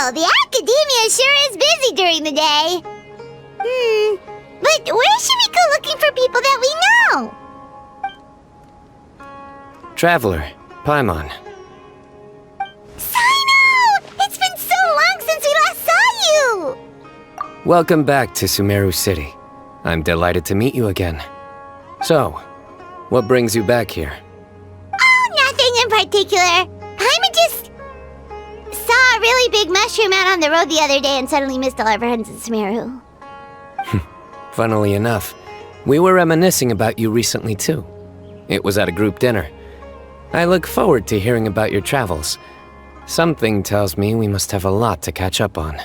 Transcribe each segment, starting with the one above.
Well, the academia sure is busy during the day. But where should we go looking for people that we know? Traveler, Paimon. Cyno! It's been so long since we last saw you! Welcome back to Sumeru City. I'm delighted to meet you again. So, what brings you back here? Oh, nothing in particular. Paimon just saw a really big mushroom out on the road the other day and suddenly missed all our friends in Sumeru. Funnily enough, we were reminiscing about you recently too. It was at a group dinner. I look forward to hearing about your travels. Something tells me we must have a lot to catch up on.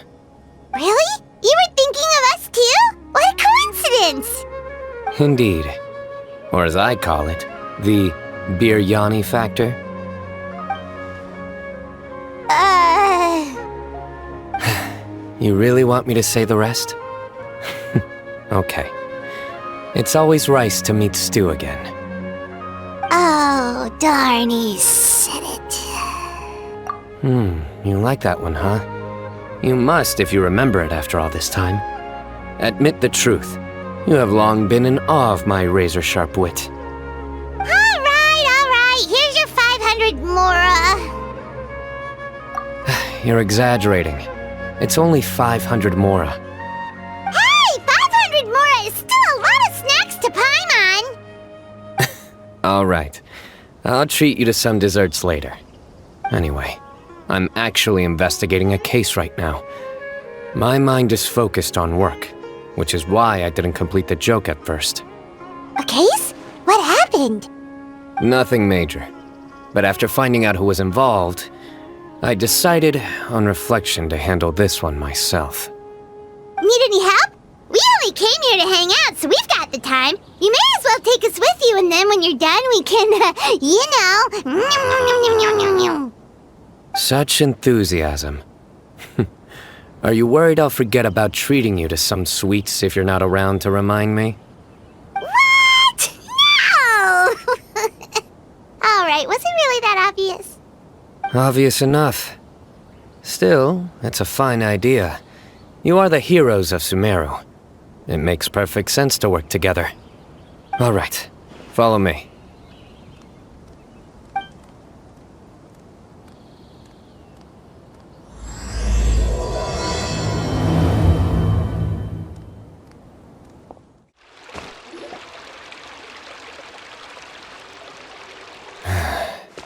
Really? You were thinking of us too? What a coincidence! Indeed. Or as I call it, the biryani factor. You really want me to say the rest? Okay. It's always rice to meet stew again. Oh, darn, he said it. You like that one, huh? You must if you remember it after all this time. Admit the truth. You have long been in awe of my razor-sharp wit. Alright. Here's your 500 mora. You're exaggerating. It's only 500 mora. Hey, 500 mora is still a lot of snacks to Paimon. Alright. I'll treat you to some desserts later. Anyway, I'm actually investigating a case right now. My mind is focused on work, which is why I didn't complete the joke at first. A case? What happened? Nothing major. But after finding out who was involved, I decided, on reflection, to handle this one myself. Need any help? We only came here to hang out, so we've got the time. You may as well take us with you, and then when you're done, we can, Such enthusiasm. Are you worried I'll forget about treating you to some sweets if you're not around to remind me? What? No! Alright, was it really that obvious? Obvious enough. Still, it's a fine idea. You are the heroes of Sumeru. It makes perfect sense to work together. All right, follow me.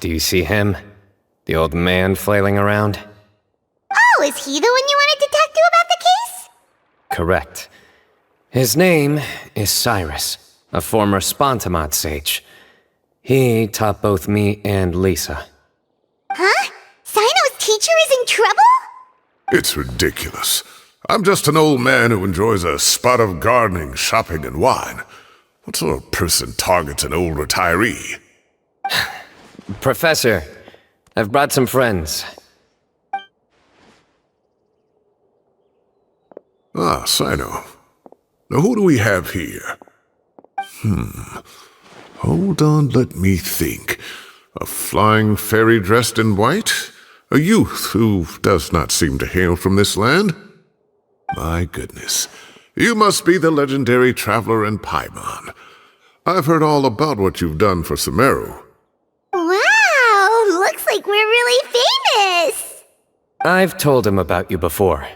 Do you see him? The old man flailing around? Oh, is he the one you wanted to talk to about the case? Correct. His name is Cyrus, a former Spontamod sage. He taught both me and Lisa. Huh? Cyno's teacher is in trouble? It's ridiculous. I'm just an old man who enjoys a spot of gardening, shopping, and wine. What sort of person targets an old retiree? Professor, I've brought some friends. Ah, Cyno. Now who do we have here? Hold on, let me think. A flying fairy dressed in white? A youth who does not seem to hail from this land? My goodness. You must be the legendary traveler in Paimon. I've heard all about what you've done for Sumeru. Wow, looks like we're really famous! I've told him about you before.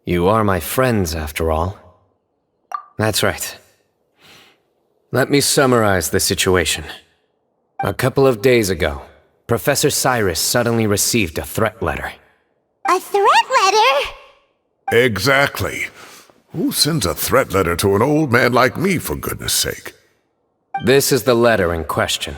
You are my friends, after all. That's right. Let me summarize the situation. A couple of days ago, Professor Cyrus suddenly received a threat letter. A threat letter? Exactly. Who sends a threat letter to an old man like me, for goodness sake? This is the letter in question.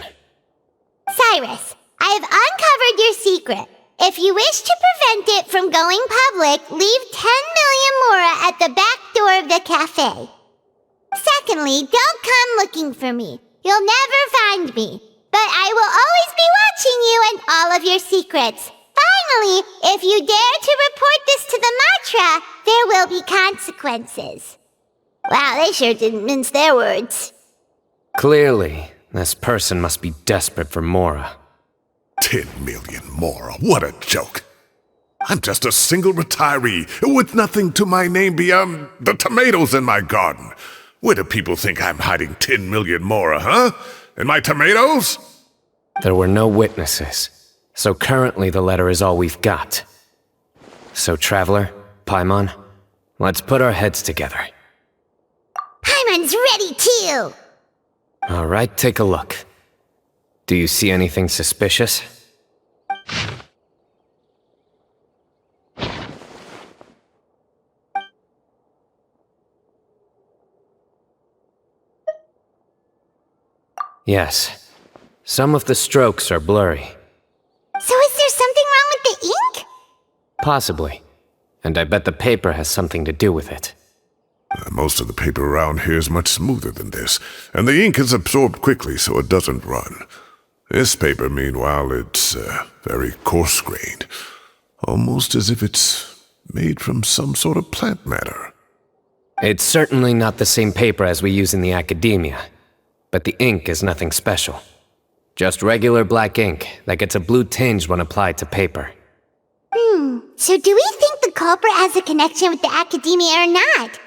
Cyrus, I have uncovered your secret. If you wish to prevent it from going public, leave 10 million mora at the back door of the cafe. Secondly, don't come looking for me. You'll never find me. But I will always be watching you and all of your secrets. Finally, if you dare to report this to the Matra, there will be consequences. Wow, they sure didn't mince their words. Clearly, this person must be desperate for mora. 10 million mora, what a joke. I'm just a single retiree with nothing to my name beyond the tomatoes in my garden. Where do people think I'm hiding 10 million more, huh? In my tomatoes? There were no witnesses, so currently the letter is all we've got. So, Traveler, Paimon, let's put our heads together. Paimon's ready too! Alright, take a look. Do you see anything suspicious? Yes. Some of the strokes are blurry. So is there something wrong with the ink? Possibly. And I bet the paper has something to do with it. Most of the paper around here is much smoother than this, and the ink is absorbed quickly so it doesn't run. This paper, meanwhile, it's very coarse-grained. Almost as if it's made from some sort of plant matter. It's certainly not the same paper as we use in the academia, but the ink is nothing special. Just regular black ink that gets a blue tinge when applied to paper. So do we think the culprit has a connection with the academia or not?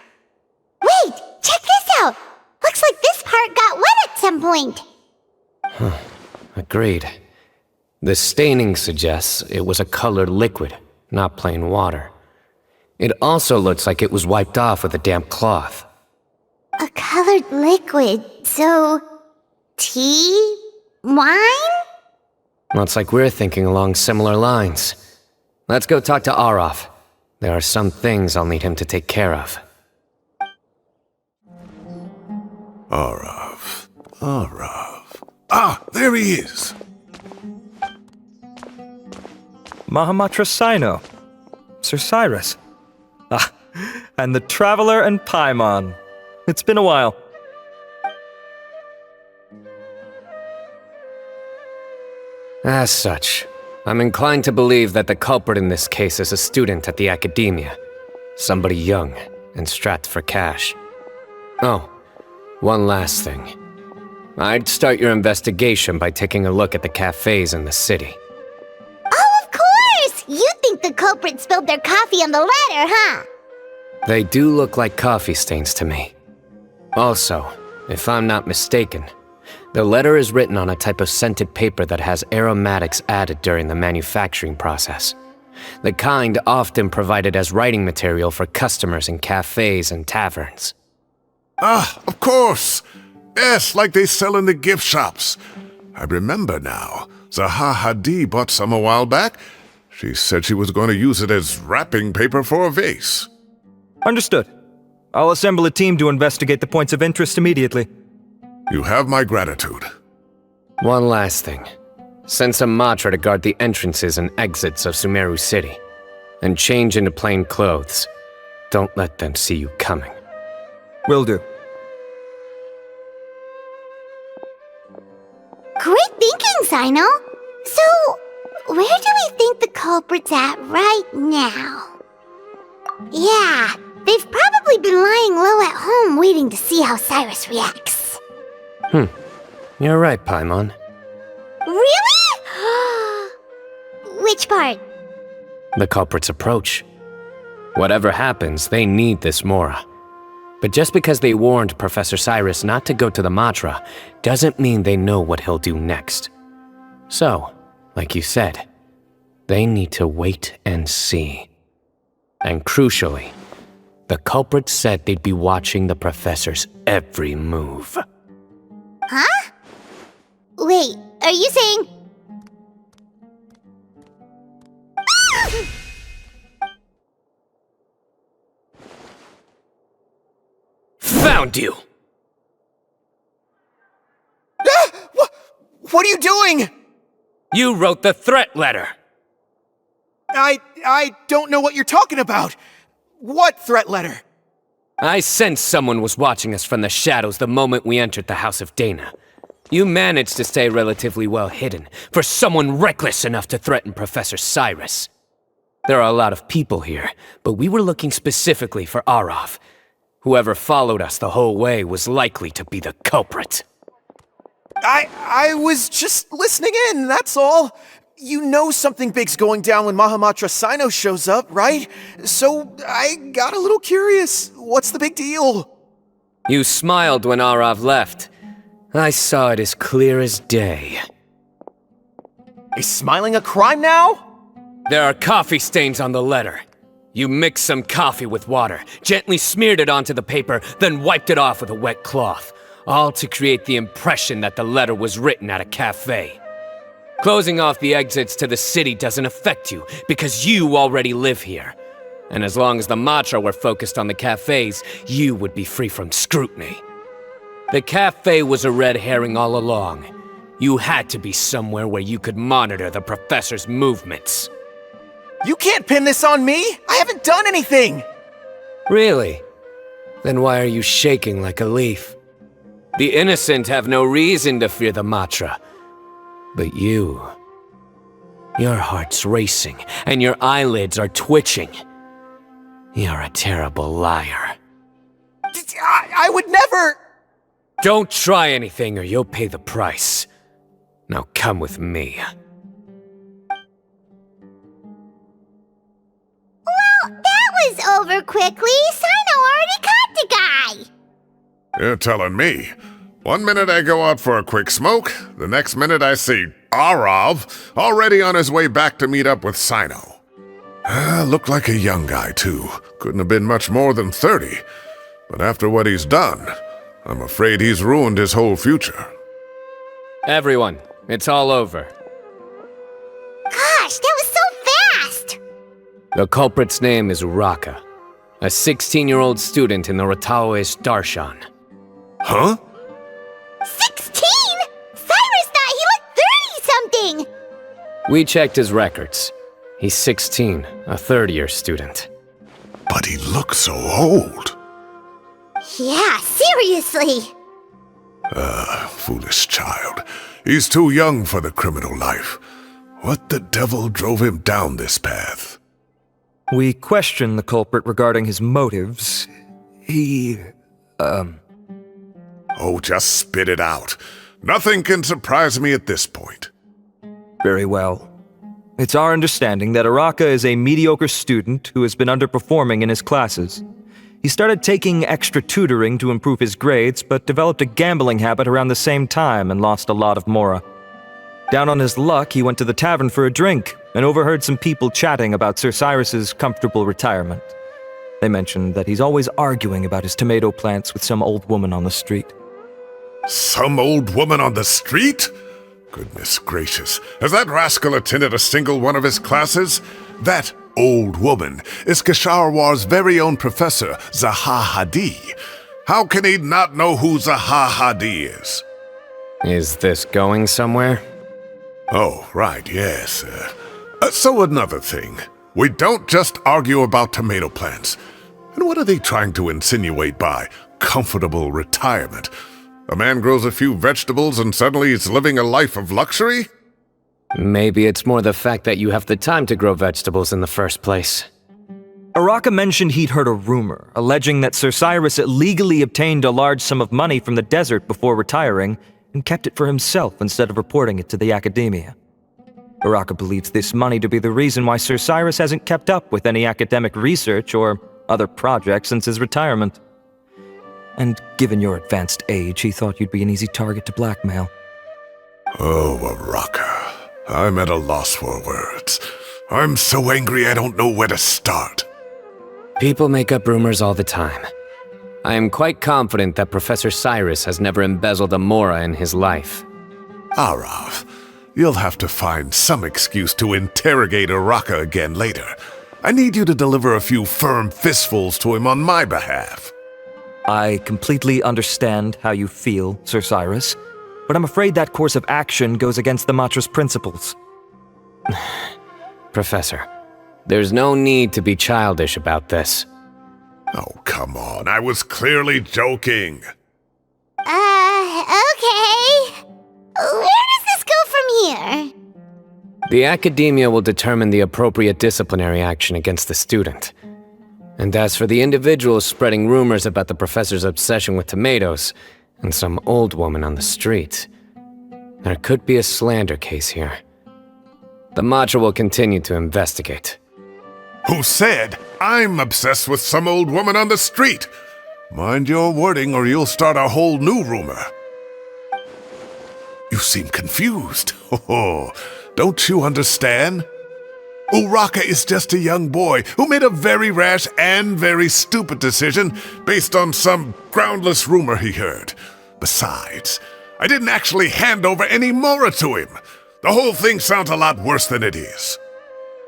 Wait, check this out! Looks like this part got wet at some point. Agreed. The staining suggests it was a colored liquid, not plain water. It also looks like it was wiped off with a damp cloth. A colored liquid, so... tea? Wine? Looks like we're thinking along similar lines. Let's go talk to Arav. There are some things I'll need him to take care of. Arav. Ah, there he is! Mahamatra Cyno. Sir Cyrus. Ah, and the Traveler and Paimon. It's been a while. As such, I'm inclined to believe that the culprit in this case is a student at the academia. Somebody young and strapped for cash. Oh, one last thing. I'd start your investigation by taking a look at the cafes in the city. Oh, of course! You think the culprit spilled their coffee on the ladder, huh? They do look like coffee stains to me. Also, if I'm not mistaken, the letter is written on a type of scented paper that has aromatics added during the manufacturing process. The kind often provided as writing material for customers in cafes and taverns. Ah, of course! Yes, like they sell in the gift shops. I remember now. Zaha Hadi bought some a while back. She said she was going to use it as wrapping paper for a vase. Understood. I'll assemble a team to investigate the points of interest immediately. You have my gratitude. One last thing. Send some Matra to guard the entrances and exits of Sumeru City. And change into plain clothes. Don't let them see you coming. Will do. Great thinking, Cyno! So, where do we think the culprit's at right now? Yeah, they've probably been lying low at home waiting to see how Cyrus reacts. You're right, Paimon. Really? Which part? The culprit's approach. Whatever happens, they need this Mora. But just because they warned Professor Cyrus not to go to the Matra, doesn't mean they know what he'll do next. So, like you said, they need to wait and see. And crucially, the culprit said they'd be watching the professor's every move. Huh? Wait, are you saying... Found you! What are you doing? You wrote the threat letter! I don't know what you're talking about. What threat letter? I sensed someone was watching us from the shadows the moment we entered the House of Dana. You managed to stay relatively well hidden for someone reckless enough to threaten Professor Cyrus. There are a lot of people here, but we were looking specifically for Arav. Whoever followed us the whole way was likely to be the culprit. I was just listening in, that's all. you know something big's going down when Mahamatra Cyno shows up, right? So I got a little curious. What's the big deal? You smiled when Arav left. I saw it as clear as day. Is smiling a crime now? There are coffee stains on the letter. You mixed some coffee with water, gently smeared it onto the paper, then wiped it off with a wet cloth, all to create the impression that the letter was written at a cafe. Closing off the exits to the city doesn't affect you, because you already live here. And as long as the Matra were focused on the cafes, you would be free from scrutiny. The cafe was a red herring all along. You had to be somewhere where you could monitor the professor's movements. You can't pin this on me! I haven't done anything! Really? Then why are you shaking like a leaf? The innocent have no reason to fear the Matra. But you... your heart's racing, and your eyelids are twitching. You're a terrible liar. I would never... Don't try anything or you'll pay the price. Now come with me. Well, that was over quickly. Cyno already caught the guy. You're telling me. One minute I go out for a quick smoke, the next minute I see Arav already on his way back to meet up with Cyno. Looked like a young guy, too. Couldn't have been much more than 30. But after what he's done, I'm afraid he's ruined his whole future. Everyone, it's all over. Gosh, that was so fast! The culprit's name is Raka, a 16-year-old student in the Repose Darshan. Huh? 16? Cyrus thought he looked 30-something! We checked his records. He's 16, a third-year student. But he looks so old. Yeah, seriously! Foolish child. He's too young for the criminal life. What the devil drove him down this path? We questioned the culprit regarding his motives. Oh, just spit it out. Nothing can surprise me at this point. Very well. It's our understanding that Araka is a mediocre student who has been underperforming in his classes. He started taking extra tutoring to improve his grades, but developed a gambling habit around the same time and lost a lot of mora. Down on his luck, he went to the tavern for a drink and overheard some people chatting about Sir Cyrus's comfortable retirement. They mentioned that he's always arguing about his tomato plants with some old woman on the street. Some old woman on the street? Goodness gracious, has that rascal attended a single one of his classes? That old woman is Kasharwar's very own professor, Zaha Hadi. How can he not know who Zaha Hadi is? Is this going somewhere? Oh, right, yes. So another thing. We don't just argue about tomato plants. And what are they trying to insinuate by comfortable retirement? A man grows a few vegetables and suddenly he's living a life of luxury? Maybe it's more the fact that you have the time to grow vegetables in the first place. Araka mentioned he'd heard a rumor, alleging that Sir Cyrus illegally obtained a large sum of money from the desert before retiring, and kept it for himself instead of reporting it to the academia. Araka believes this money to be the reason why Sir Cyrus hasn't kept up with any academic research or other projects since his retirement. And given your advanced age, he thought you'd be an easy target to blackmail. Oh, Araka. I'm at a loss for words. I'm so angry I don't know where to start. People make up rumors all the time. I am quite confident that Professor Cyrus has never embezzled a mora in his life. Arav, you'll have to find some excuse to interrogate Araka again later. I need you to deliver a few firm fistfuls to him on my behalf. I completely understand how you feel, Sir Cyrus, but I'm afraid that course of action goes against the Matra's principles. Professor, there's no need to be childish about this. Oh, come on. I was clearly joking. Okay. Where does this go from here? The academia will determine the appropriate disciplinary action against the student. And as for the individuals spreading rumors about the professor's obsession with tomatoes and some old woman on the street, there could be a slander case here. The Madra will continue to investigate. Who said I'm obsessed with some old woman on the street? Mind your wording or you'll start a whole new rumor. You seem confused. Oh, don't you understand? Uraka is just a young boy who made a very rash and very stupid decision based on some groundless rumor he heard. Besides, I didn't actually hand over any Mora to him. The whole thing sounds a lot worse than it is.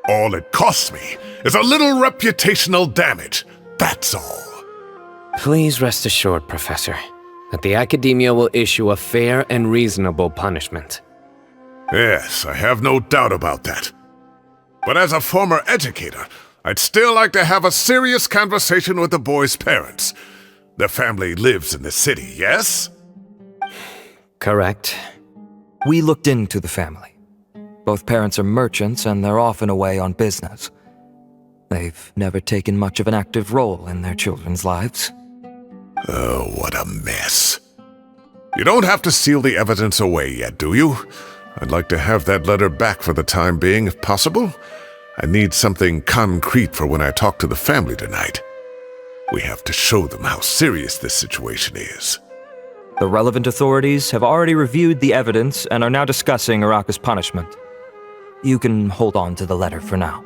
All it costs me is a little reputational damage. That's all. Please rest assured, Professor, that the Academia will issue a fair and reasonable punishment. Yes, I have no doubt about that. But as a former educator, I'd still like to have a serious conversation with the boy's parents. Their family lives in the city, yes? Correct. We looked into the family. Both parents are merchants and they're often away on business. They've never taken much of an active role in their children's lives. Oh, what a mess. You don't have to seal the evidence away yet, do you? I'd like to have that letter back for the time being, if possible. I need something concrete for when I talk to the family tonight. We have to show them how serious this situation is. The relevant authorities have already reviewed the evidence and are now discussing Uraka's punishment. You can hold on to the letter for now.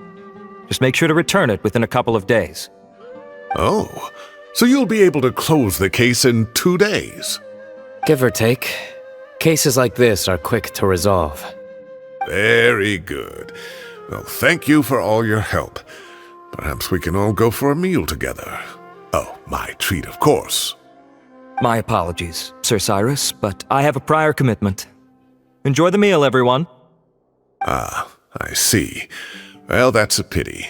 Just make sure to return it within a couple of days. Oh, so you'll be able to close the case in 2 days? Give or take. Cases like this are quick to resolve. Very good. Well, thank you for all your help. Perhaps we can all go for a meal together. Oh, my treat, of course. My apologies, Sir Cyrus, but I have a prior commitment. Enjoy the meal, everyone. Ah, I see. Well, that's a pity.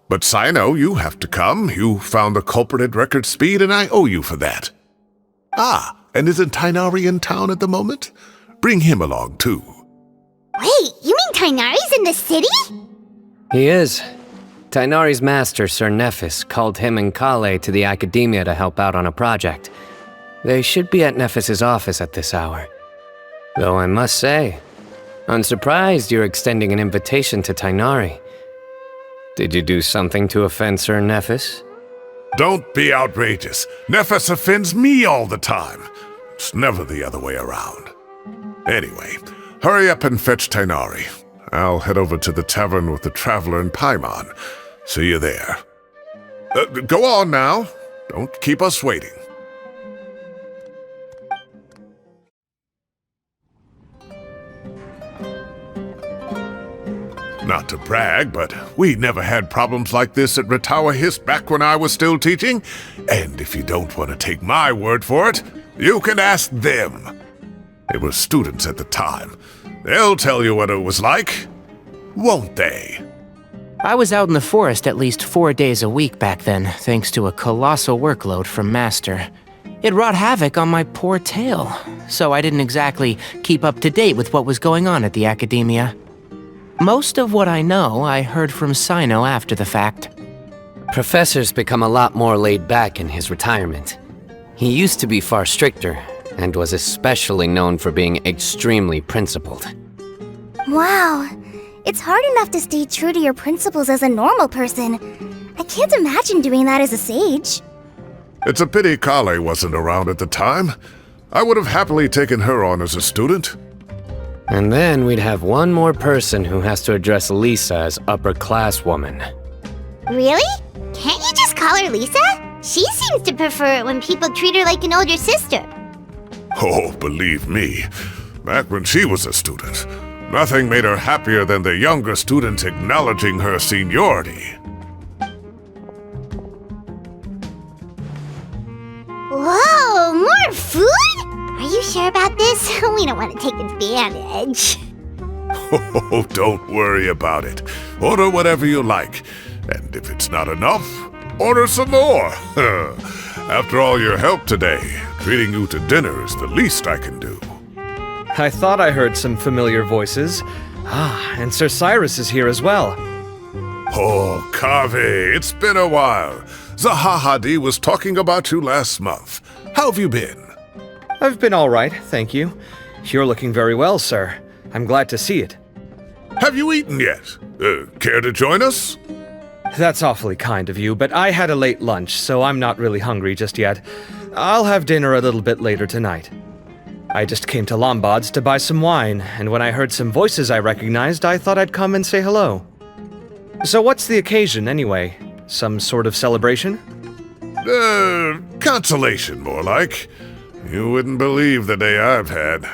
But Cyno, you have to come. You found the culprit at record speed, and I owe you for that. Ah, and isn't Tighnari in town at the moment? Bring him along, too. Wait, you mean Tighnari's in the city? He is. Tighnari's master, Sir Nephis, called him and Kale to the Academia to help out on a project. They should be at Nephis's office at this hour. Though I must say, I'm surprised you're extending an invitation to Tighnari. Did you do something to offend Sir Nephis? Don't be outrageous. Nephis offends me all the time. It's never the other way around. Anyway, hurry up and fetch Tighnari. I'll head over to the tavern with the Traveler and Paimon. See you there. Go on now. Don't keep us waiting. Not to brag, but we never had problems like this at Ratawa Hiss back when I was still teaching. And if you don't want to take my word for it, you can ask them. They were students at the time. They'll tell you what it was like, won't they? I was out in the forest at least 4 days a week back then, thanks to a colossal workload from Master. It wrought havoc on my poor tail, so I didn't exactly keep up to date with what was going on at the Academia. Most of what I know, I heard from Cyno after the fact. Professor's become a lot more laid back in his retirement. He used to be far stricter, and was especially known for being extremely principled. Wow. It's hard enough to stay true to your principles as a normal person. I can't imagine doing that as a sage. It's a pity Kale wasn't around at the time. I would have happily taken her on as a student. And then we'd have one more person who has to address Lisa as upper-class woman. Really? Can't you just call her Lisa? She seems to prefer it when people treat her like an older sister. Oh, believe me, back when she was a student, nothing made her happier than the younger students acknowledging her seniority. Whoa, more food? Are you sure about this? We don't want to take advantage. Oh, don't worry about it. Order whatever you like. And if it's not enough, order some more. After all your help today, treating you to dinner is the least I can do. I thought I heard some familiar voices. Ah, and Sir Cyrus is here as well. Oh, Kave, it's been a while. Zahahadi was talking about you last month. How have you been? I've been all right, thank you. You're looking very well, sir. I'm glad to see it. Have you eaten yet? Care to join us? That's awfully kind of you, but I had a late lunch, so I'm not really hungry just yet. I'll have dinner a little bit later tonight. I just came to Lombard's to buy some wine, and when I heard some voices I recognized, I thought I'd come and say hello. So what's the occasion, anyway? Some sort of celebration? Consolation, more like. You wouldn't believe the day I've had.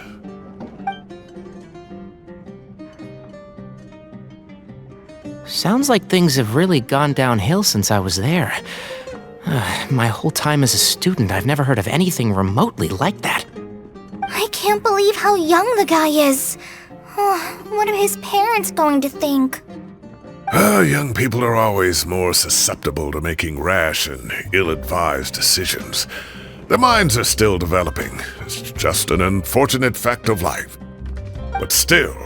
Sounds like things have really gone downhill since I was there. My whole time as a student, I've never heard of anything remotely like that. I can't believe how young the guy is. Oh, what are his parents going to think? Young people are always more susceptible to making rash and ill-advised decisions. Their minds are still developing. It's just an unfortunate fact of life. But still,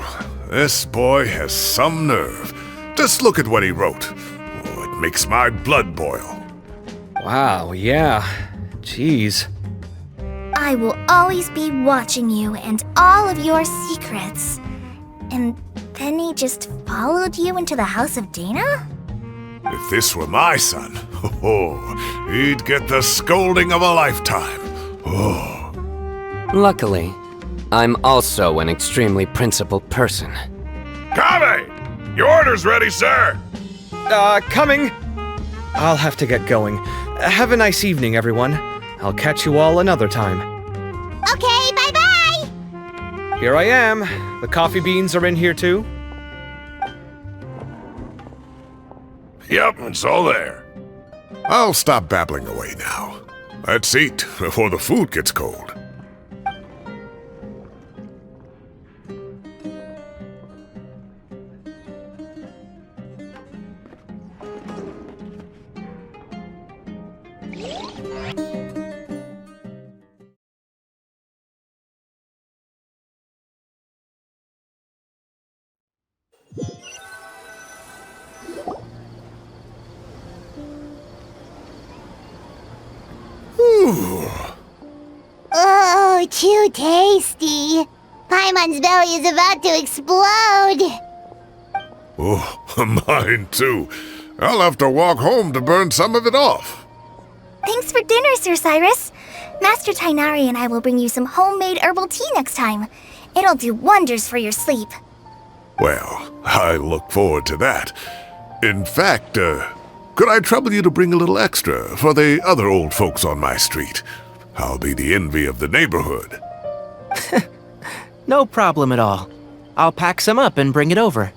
this boy has some nerve. Just look at what he wrote. Oh, it makes my blood boil. Wow, yeah. Jeez. I will always be watching you and all of your secrets. And then he just followed you into the house of Dana? If this were my son, he'd get the scolding of a lifetime. Oh. Luckily, I'm also an extremely principled person. Kame! Your order's ready, sir! Coming! I'll have to get going. Have a nice evening, everyone. I'll catch you all another time. Okay, bye-bye! Here I am. The coffee beans are in here too. Yep, it's all there. I'll stop babbling away now. Let's eat before the food gets cold. Oh, too tasty. Paimon's belly is about to explode. Oh, mine too. I'll have to walk home to burn some of it off. Thanks for dinner, Sir Cyrus. Master Tainari and I will bring you some homemade herbal tea next time. It'll do wonders for your sleep. Well, I look forward to that. In fact, could I trouble you to bring a little extra for the other old folks on my street? I'll be the envy of the neighborhood. No problem at all. I'll pack some up and bring it over.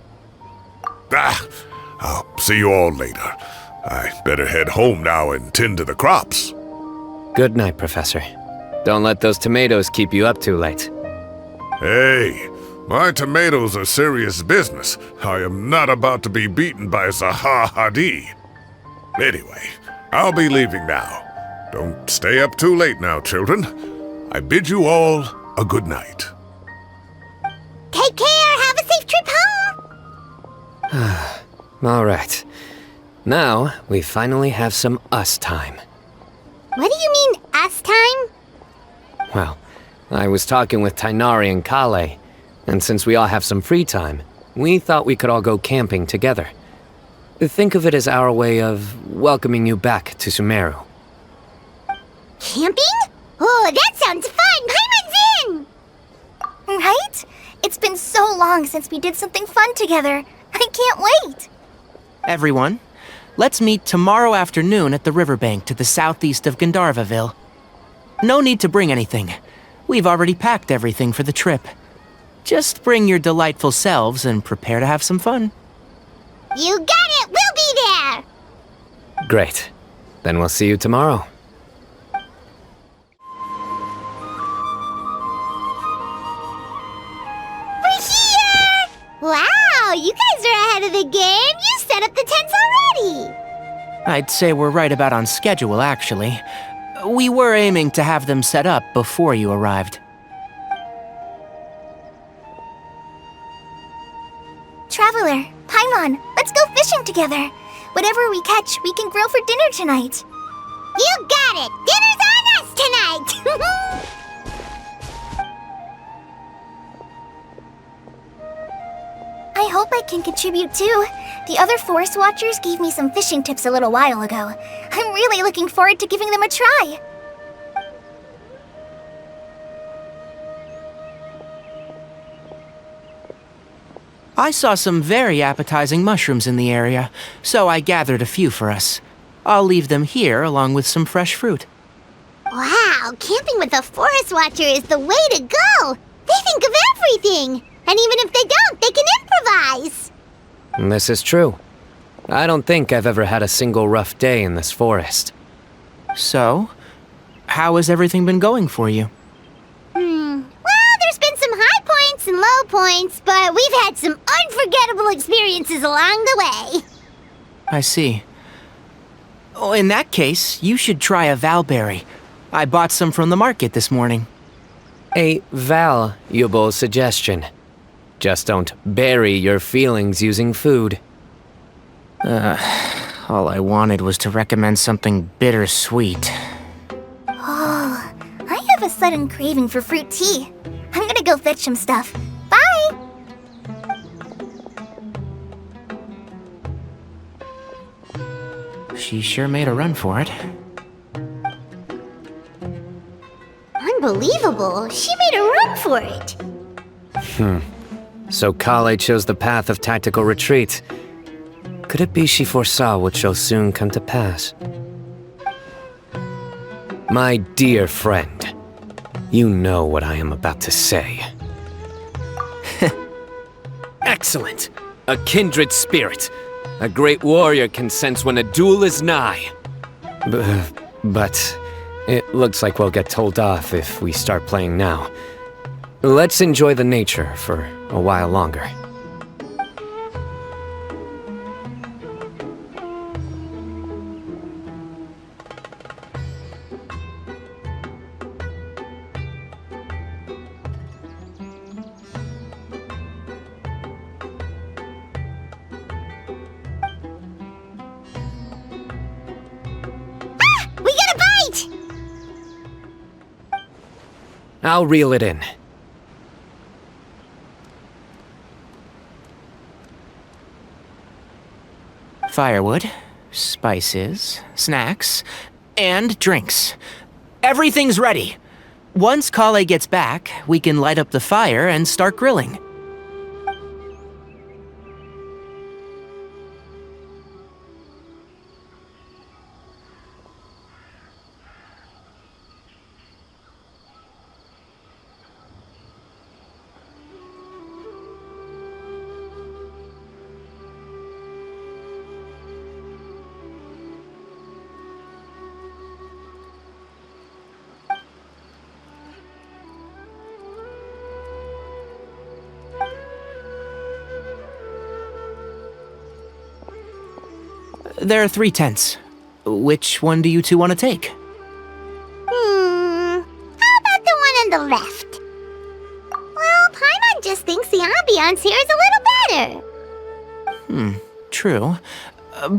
I'll see you all later. I better head home now and tend to the crops. Good night, Professor. Don't let those tomatoes keep you up too late. Hey, my tomatoes are serious business. I am not about to be beaten by Zaha Hadi. Anyway, I'll be leaving now. Don't stay up too late now, children. I bid you all a good night. Take care. Have a safe trip home. All right. Now, we finally have some us time. What do you mean, us time? Well, I was talking with Tainari and Kale, and since we all have some free time, we thought we could all go camping together. Think of it as our way of welcoming you back to Sumeru. Camping? Oh, that sounds fun. Paimon's in. Right? It's been so long since we did something fun together. I can't wait. Everyone, let's meet tomorrow afternoon at the riverbank to the southeast of Gandharvaville. No need to bring anything. We've already packed everything for the trip. Just bring your delightful selves and prepare to have some fun. You got it. We'll be there. Great. Then we'll see you tomorrow. We're here! Wow, you guys are ahead of the game. You set up the tents already. I'd say we're right about on schedule, actually. We were aiming to have them set up before you arrived. Traveler, Paimon, let's go fishing together. Whatever we catch, we can grill for dinner tonight. You got it. Dinner's on us tonight. I hope I can contribute too. The other forest watchers gave me some fishing tips a little while ago. I'm really looking forward to giving them a try. I saw some very appetizing mushrooms in the area, so I gathered a few for us. I'll leave them here along with some fresh fruit. Wow, camping with a forest watcher is the way to go! They think of everything! And even if they don't, they can improvise! This is true. I don't think I've ever had a single rough day in this forest. So, how has everything been going for you? Well, there's been some high points and low points, but we've had some unforgettable experiences along the way. I see. Oh, in that case, you should try a valberry. I bought some from the market this morning. A valuable suggestion. Just don't bury your feelings using food. All I wanted was to recommend something bittersweet. Oh, I have a sudden craving for fruit tea. I'm gonna go fetch some stuff. Bye! She sure made a run for it. Unbelievable, she made a run for it. So Kale chose the path of tactical retreat. Could it be she foresaw what shall soon come to pass? My dear friend, you know what I am about to say. Excellent! A kindred spirit. A great warrior can sense when a duel is nigh. But it looks like we'll get told off if we start playing now. Let's enjoy the nature for a while longer. We got a bite! I'll reel it in. Firewood, spices, snacks, and drinks. Everything's ready. Once Kale gets back, we can light up the fire and start grilling. There are 3 tents. Which one do you two want to take? How about the one on the left? Well, Paimon just thinks the ambiance here is a little better. True.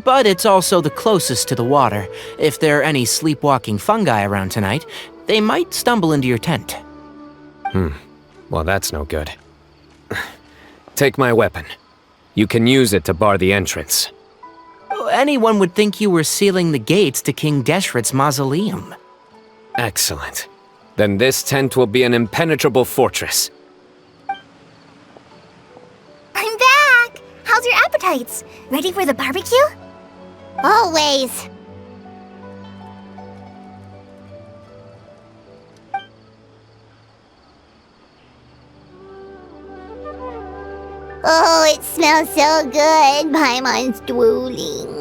But it's also the closest to the water. If there are any sleepwalking fungi around tonight, they might stumble into your tent. Well, that's no good. Take my weapon. You can use it to bar the entrance. Anyone would think you were sealing the gates to King Deshret's mausoleum. Excellent. Then this tent will be an impenetrable fortress. I'm back! How's your appetites? Ready for the barbecue? Always. Oh, it smells so good. Paimon's drooling.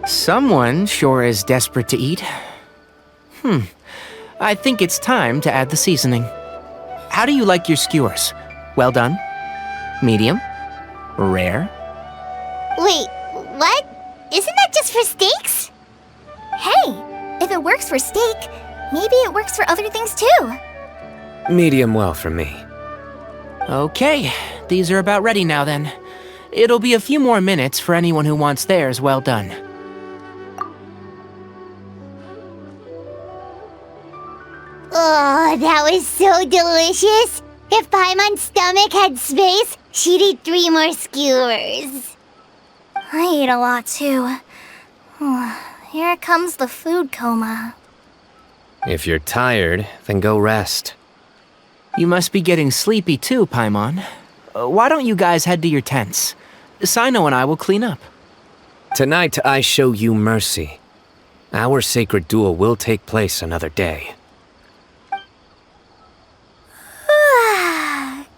Someone sure is desperate to eat. I think it's time to add the seasoning. How do you like your skewers? Well done? Medium? Rare? Wait, what? Isn't that just for steaks? Hey, if it works for steak, maybe it works for other things too. Medium well for me. Okay, these are about ready now then. It'll be a few more minutes for anyone who wants theirs well done. Oh, that was so delicious. If Paimon's stomach had space, she'd eat 3 more skewers. I eat a lot too. Here comes the food coma. If you're tired, then go rest. You must be getting sleepy too, Paimon. Why don't you guys head to your tents? Cyno and I will clean up. Tonight I show you mercy. Our sacred duel will take place another day.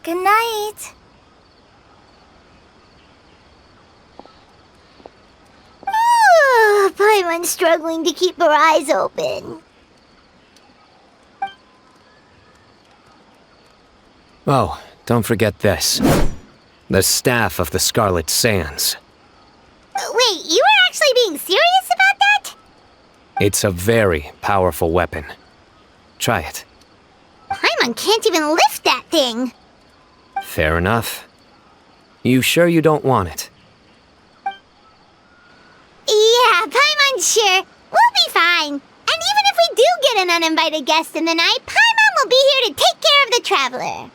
Good night. Paimon's struggling to keep her eyes open. Oh, don't forget this. The Staff of the Scarlet Sands. Wait, you were actually being serious about that? It's a very powerful weapon. Try it. Paimon can't even lift that thing. Fair enough. You sure you don't want it? Yeah, Paimon's sure. We'll be fine. And even if we do get an uninvited guest in the night, Paimon will be here to take care of the traveler.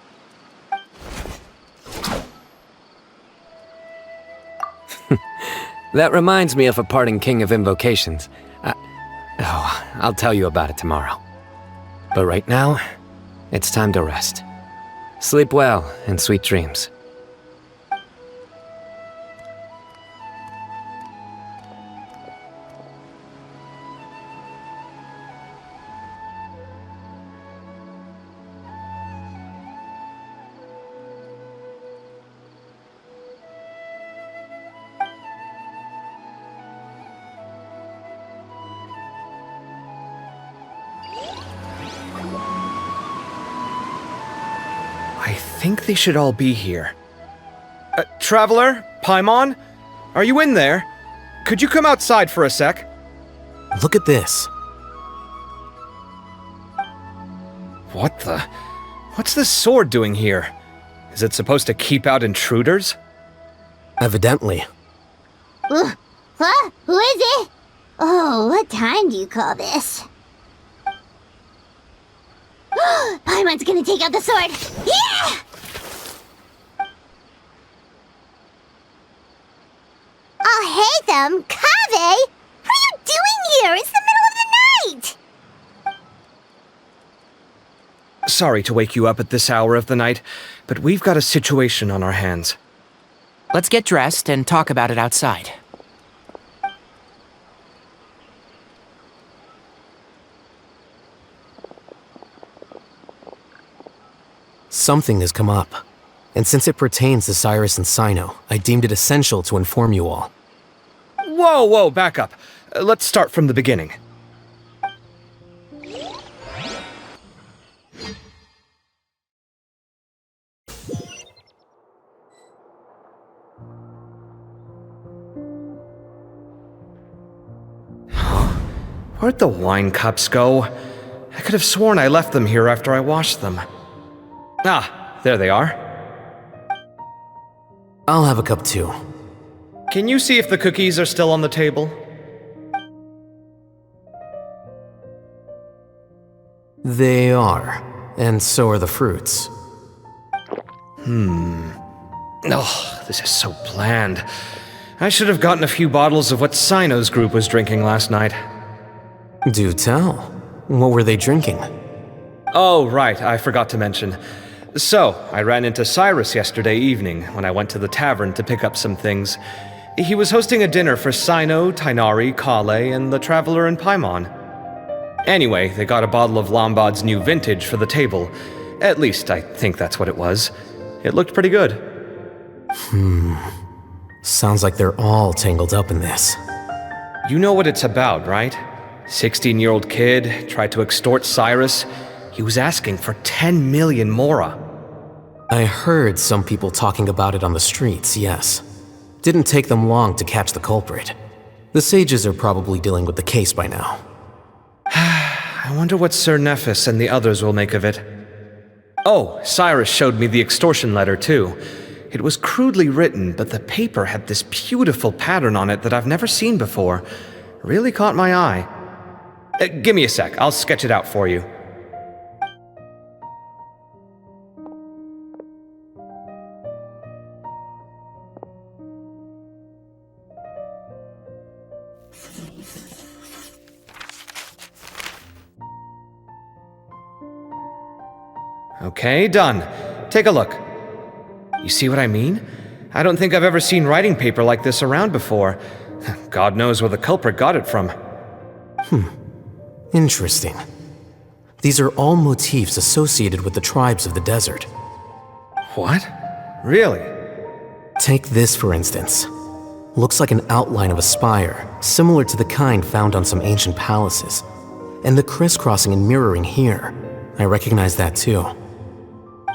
That reminds me of a parting king of invocations. I'll tell you about it tomorrow. But right now, it's time to rest. Sleep well and sweet dreams. I think they should all be here. Traveler? Paimon? Are you in there? Could you come outside for a sec? Look at this. What the? What's this sword doing here? Is it supposed to keep out intruders? Evidently. Huh? Who is it? Oh, what time do you call this? Paimon's gonna take out the sword. Yeah! Oh, hey them, Kaveh! What are you doing here? It's the middle of the night! Sorry to wake you up at this hour of the night, but we've got a situation on our hands. Let's get dressed and talk about it outside. Something has come up, and since it pertains to Cyrus and Cyno, I deemed it essential to inform you all. Whoa, back up. Let's start from the beginning. Where'd the wine cups go? I could have sworn I left them here after I washed them. Ah, there they are. I'll have a cup too. Can you see if the cookies are still on the table? They are, and so are the fruits. Oh, this is so bland. I should have gotten a few bottles of what Cyno's group was drinking last night. Do tell. What were they drinking? Oh, right, I forgot to mention. So, I ran into Cyrus yesterday evening when I went to the tavern to pick up some things. He was hosting a dinner for Cyno, Tighnari, Kale, and the Traveler and Paimon. Anyway, they got a bottle of Lombard's new vintage for the table. At least, I think that's what it was. It looked pretty good. Sounds like they're all tangled up in this. You know what it's about, right? 16-year-old kid tried to extort Cyrus. He was asking for 10 million mora. I heard some people talking about it on the streets, yes. Didn't take them long to catch the culprit. The sages are probably dealing with the case by now. I wonder what Sir Nephis and the others will make of it. Oh, Cyrus showed me the extortion letter too. It was crudely written, but the paper had this beautiful pattern on it that I've never seen before. Really caught my eye. Give me a sec, I'll sketch it out for you. Okay, done. Take a look. You see what I mean? I don't think I've ever seen writing paper like this around before. God knows where the culprit got it from. Interesting. These are all motifs associated with the tribes of the desert. What? Really? Take this, for instance. Looks like an outline of a spire, similar to the kind found on some ancient palaces. And the crisscrossing and mirroring here, I recognize that too.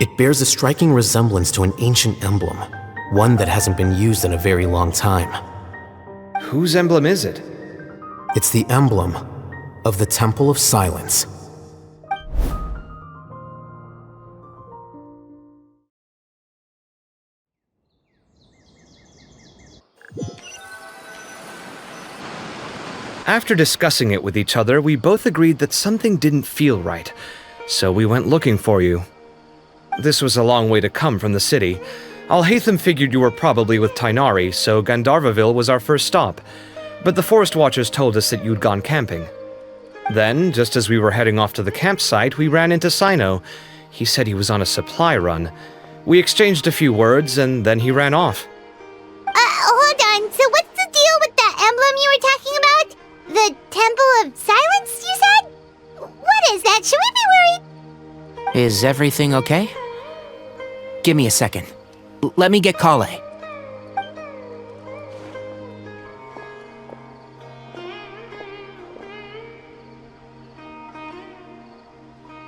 It bears a striking resemblance to an ancient emblem, one that hasn't been used in a very long time. Whose emblem is it? It's the emblem of the Temple of Silence. After discussing it with each other, we both agreed that something didn't feel right, so we went looking for you. This was a long way to come from the city. Alhaitham figured you were probably with Tainari, so Gandharvaville was our first stop, but the Forest Watchers told us that you'd gone camping. Then, just as we were heading off to the campsite, we ran into Cyno. He said he was on a supply run. We exchanged a few words, and then he ran off. Hold on, so what's the deal with that emblem you were talking about? The Temple of Silence, you said? What is that? Should we be worried? Is everything okay? Give me a second. Let me get Kale.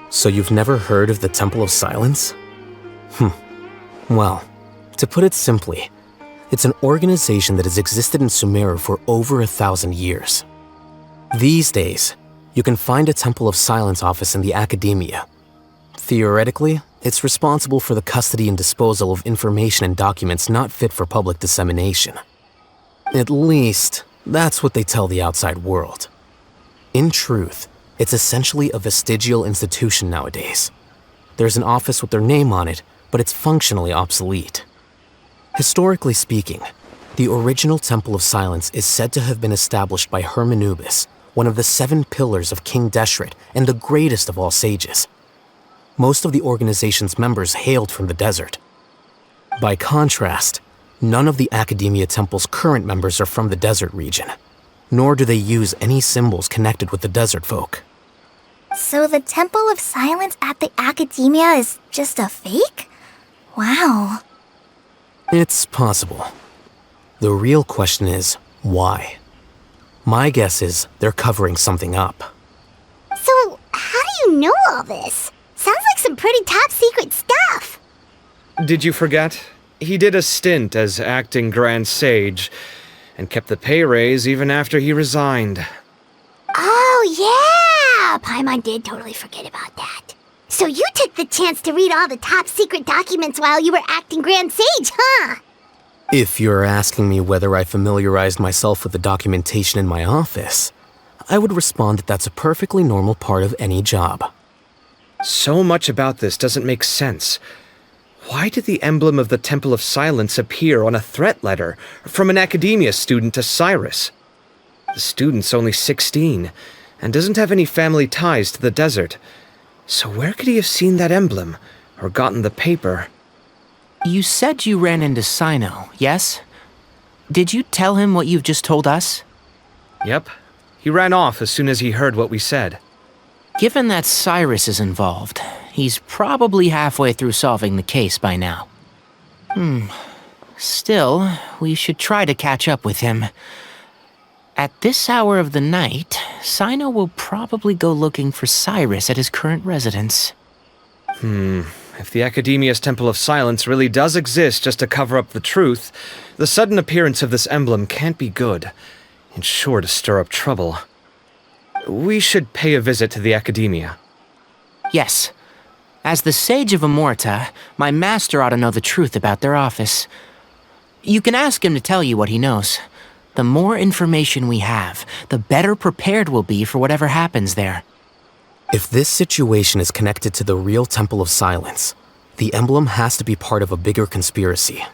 So you've never heard of the Temple of Silence? Well, to put it simply, it's an organization that has existed in Sumeru for over 1,000 years. These days, you can find a Temple of Silence office in the academia. Theoretically, it's responsible for the custody and disposal of information and documents not fit for public dissemination. At least, that's what they tell the outside world. In truth, it's essentially a vestigial institution nowadays. There's an office with their name on it, but it's functionally obsolete. Historically speaking, the original Temple of Silence is said to have been established by Hermanubis, one of the 7 pillars of King Deshret and the greatest of all sages. Most of the organization's members hailed from the desert. By contrast, none of the Academia Temple's current members are from the desert region, nor do they use any symbols connected with the desert folk. So the Temple of Silence at the Academia is just a fake? Wow. It's possible. The real question is, why? My guess is they're covering something up. So, how do you know all this? Sounds like some pretty top secret stuff. Did you forget? He did a stint as acting Grand Sage, and kept the pay raise even after he resigned. Oh, yeah! Paimon did totally forget about that. So you took the chance to read all the top secret documents while you were acting Grand Sage, huh? If you're asking me whether I familiarized myself with the documentation in my office, I would respond that that's a perfectly normal part of any job. So much about this doesn't make sense. Why did the emblem of the Temple of Silence appear on a threat letter from an academia student to Cyrus? The student's only 16 and doesn't have any family ties to the desert. So where could he have seen that emblem or gotten the paper? You said you ran into Cyno, yes? Did you tell him what you've just told us? Yep. He ran off as soon as he heard what we said. Given that Cyrus is involved, he's probably halfway through solving the case by now. Still, we should try to catch up with him. At this hour of the night, Cyno will probably go looking for Cyrus at his current residence. If the Academia's Temple of Silence really does exist just to cover up the truth, the sudden appearance of this emblem can't be good. It's sure to stir up trouble. We should pay a visit to the Academia. Yes. As the Sage of Amorta, my master ought to know the truth about their office. You can ask him to tell you what he knows. The more information we have, the better prepared we'll be for whatever happens there. If this situation is connected to the real Temple of Silence, the emblem has to be part of a bigger conspiracy.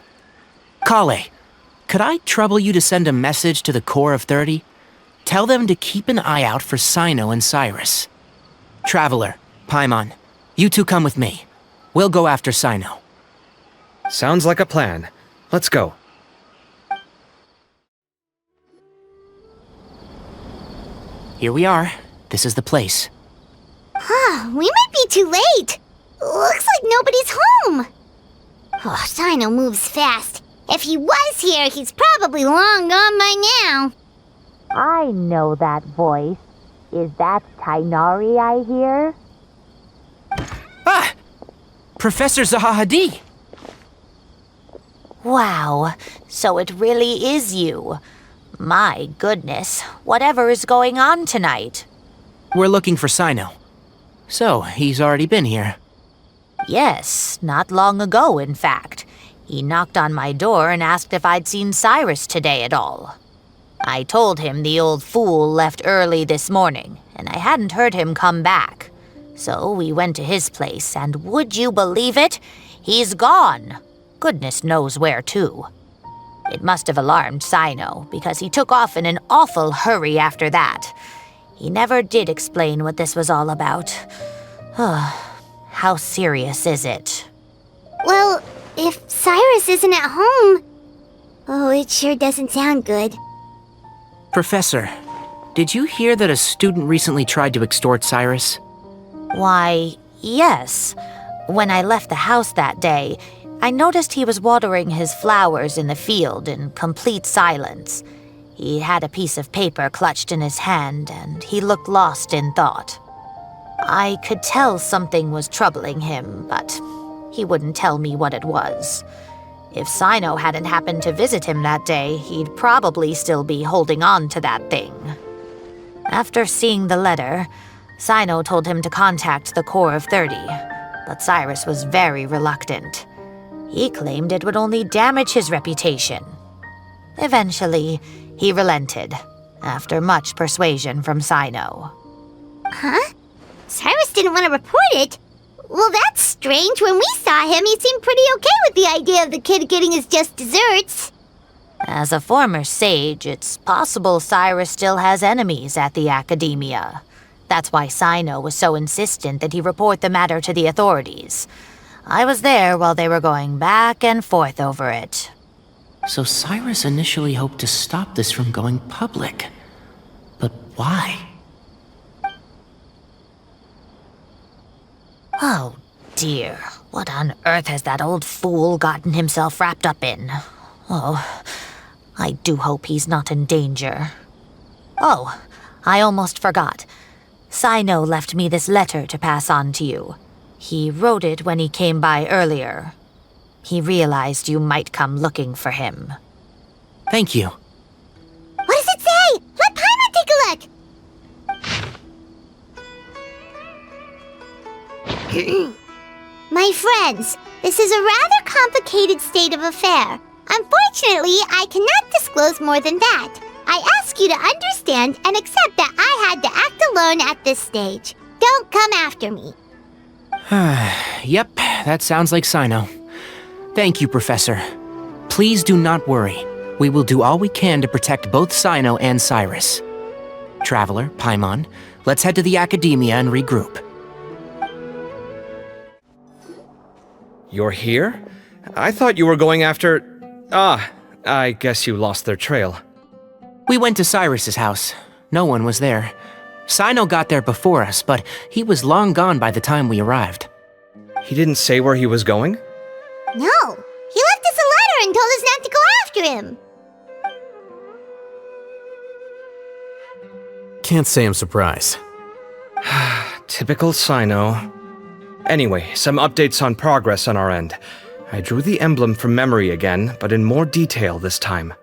Kale, could I trouble you to send a message to the Core of 30? Tell them to keep an eye out for Cyno and Cyrus. Traveler, Paimon, you two come with me. We'll go after Cyno. Sounds like a plan. Let's go. Here we are. This is the place. We might be too late. Looks like nobody's home. Oh, Cyno moves fast. If he was here, he's probably long gone by now. I know that voice. Is that Tainari I hear? Ah! Professor Zaha Hadid! Wow, so it really is you. My goodness, whatever is going on tonight? We're looking for Cyno. So, he's already been here. Yes, not long ago, in fact. He knocked on my door and asked if I'd seen Cyrus today at all. I told him the old fool left early this morning, and I hadn't heard him come back. So we went to his place, and would you believe it? He's gone. Goodness knows where to. It must have alarmed Cyno, because he took off in an awful hurry after that. He never did explain what this was all about. How serious is it? Well, if Cyrus isn't at home... Oh, it sure doesn't sound good. Professor, did you hear that a student recently tried to extort Cyrus? Why, yes. When I left the house that day, I noticed he was watering his flowers in the field in complete silence. He had a piece of paper clutched in his hand, and he looked lost in thought. I could tell something was troubling him, but he wouldn't tell me what it was. If Cyno hadn't happened to visit him that day, he'd probably still be holding on to that thing. After seeing the letter, Cyno told him to contact the Corps of 30, but Cyrus was very reluctant. He claimed it would only damage his reputation. Eventually, he relented, after much persuasion from Cyno. Huh? Cyrus didn't want to report it? Well, that's strange. When we saw him, he seemed pretty okay with the idea of the kid getting his just desserts. As a former sage, it's possible Cyrus still has enemies at the academia. That's why Cyno was so insistent that he report the matter to the authorities. I was there while they were going back and forth over it. So Cyrus initially hoped to stop this from going public. But why? Oh, dear. What on earth has that old fool gotten himself wrapped up in? Oh, I do hope he's not in danger. Oh, I almost forgot. Cyno left me this letter to pass on to you. He wrote it when he came by earlier. He realized you might come looking for him. Thank you. What does it say? Let Paimon take a look! My friends, this is a rather complicated state of affair. Unfortunately, I cannot disclose more than that. I ask you to understand and accept that I had to act alone at this stage. Don't come after me. Yep, that sounds like Cyno. Thank you, Professor. Please do not worry. We will do all we can to protect both Cyno and Cyrus. Traveler, Paimon, let's head to the academia and regroup. You're here? I thought you were going after... I guess you lost their trail. We went to Cyrus's house. No one was there. Cyno got there before us, but he was long gone by the time we arrived. He didn't say where he was going? No, he left us a letter and told us not to go after him. Can't say I'm surprised. Typical Cyno. Anyway, some updates on progress on our end. I drew the emblem from memory again, but in more detail this time.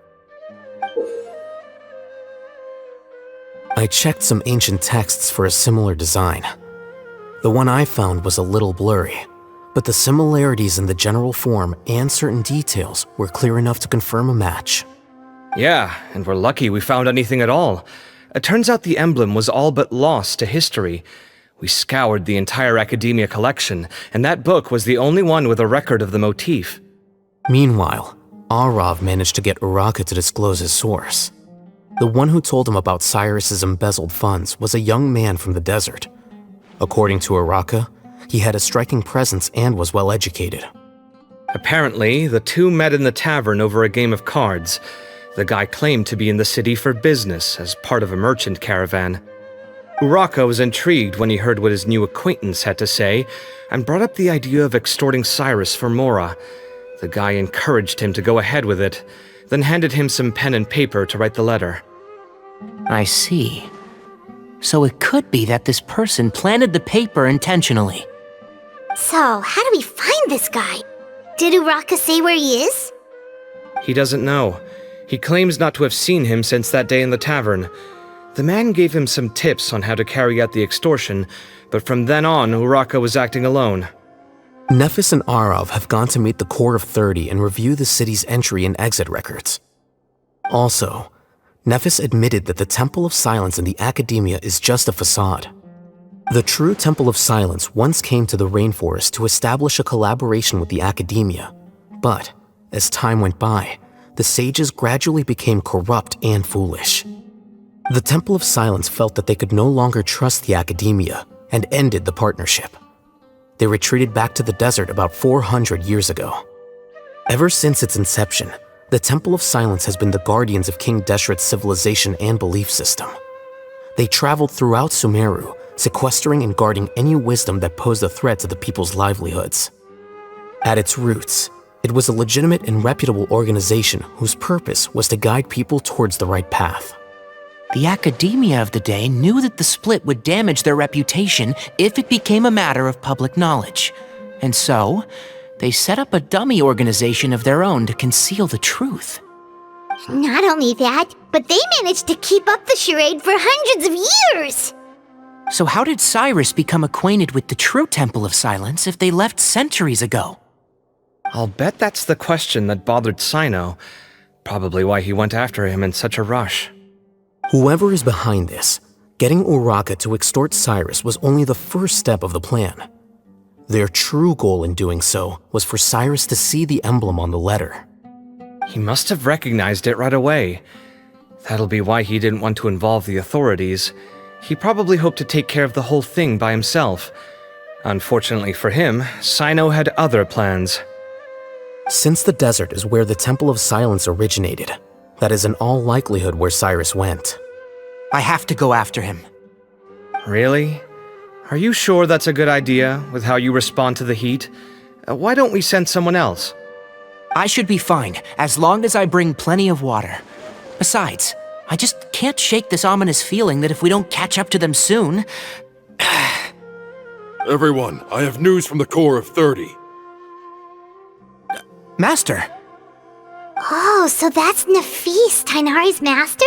I checked some ancient texts for a similar design. The one I found was a little blurry, but the similarities in the general form and certain details were clear enough to confirm a match. Yeah, and we're lucky we found anything at all. It turns out the emblem was all but lost to history. We scoured the entire Academia collection, and that book was the only one with a record of the motif. Meanwhile, Arav managed to get Uraka to disclose his source. The one who told him about Cyrus's embezzled funds was a young man from the desert. According to Araka, he had a striking presence and was well educated. Apparently, the two met in the tavern over a game of cards. The guy claimed to be in the city for business as part of a merchant caravan. Uraka was intrigued when he heard what his new acquaintance had to say and brought up the idea of extorting Cyrus for Mora. The guy encouraged him to go ahead with it, then handed him some pen and paper to write the letter. I see. So it could be that this person planted the paper intentionally. So, how do we find this guy? Did Uraka say where he is? He doesn't know. He claims not to have seen him since that day in the tavern. The man gave him some tips on how to carry out the extortion, but from then on, Uraka was acting alone. Nephis and Arav have gone to meet the Core of 30 and review the city's entry and exit records. Also, Nephis admitted that the Temple of Silence in the Academia is just a facade. The true Temple of Silence once came to the rainforest to establish a collaboration with the Academia, but as time went by, the sages gradually became corrupt and foolish. The Temple of Silence felt that they could no longer trust the Academia and ended the partnership. They retreated back to the desert about 400 years ago. Ever since its inception, the Temple of Silence has been the guardians of King Deshret's civilization and belief system. They traveled throughout Sumeru, sequestering and guarding any wisdom that posed a threat to the people's livelihoods. At its roots, it was a legitimate and reputable organization whose purpose was to guide people towards the right path. The Academia of the day knew that the split would damage their reputation if it became a matter of public knowledge. And so, they set up a dummy organization of their own to conceal the truth. Not only that, but they managed to keep up the charade for hundreds of years! So how did Cyrus become acquainted with the true Temple of Silence if they left centuries ago? I'll bet that's the question that bothered Cyno. Probably why he went after him in such a rush. Whoever is behind this, getting Uraka to extort Cyrus was only the first step of the plan. Their true goal in doing so was for Cyrus to see the emblem on the letter. He must have recognized it right away. That'll be why he didn't want to involve the authorities. He probably hoped to take care of the whole thing by himself. Unfortunately for him, Cyno had other plans. Since the desert is where the Temple of Silence originated, that is in all likelihood where Cyrus went. I have to go after him. Really? Are you sure that's a good idea, with how you respond to the heat? Why don't we send someone else? I should be fine, as long as I bring plenty of water. Besides, I just can't shake this ominous feeling that if we don't catch up to them soon... Everyone, I have news from the Core of 30. Master! Oh, so that's Nafis, Tainari's master?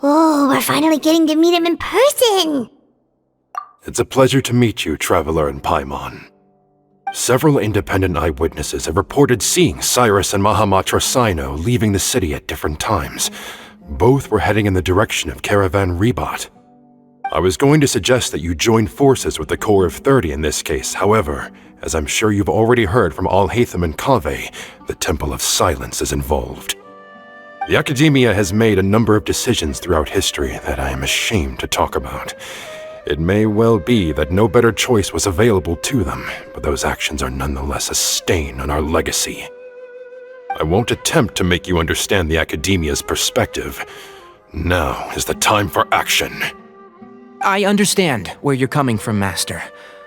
Oh, we're finally getting to meet him in person! It's a pleasure to meet you, Traveler in Paimon. Several independent eyewitnesses have reported seeing Cyrus and Mahamatra Cyno leaving the city at different times. Both were heading in the direction of Caravan Rebot. I was going to suggest that you join forces with the Core of 30 in this case. However, as I'm sure you've already heard from Alhaitham and Kaveh, the Temple of Silence is involved. The Academia has made a number of decisions throughout history that I am ashamed to talk about. It may well be that no better choice was available to them, but those actions are nonetheless a stain on our legacy. I won't attempt to make you understand the Academia's perspective. Now is the time for action. I understand where you're coming from, Master.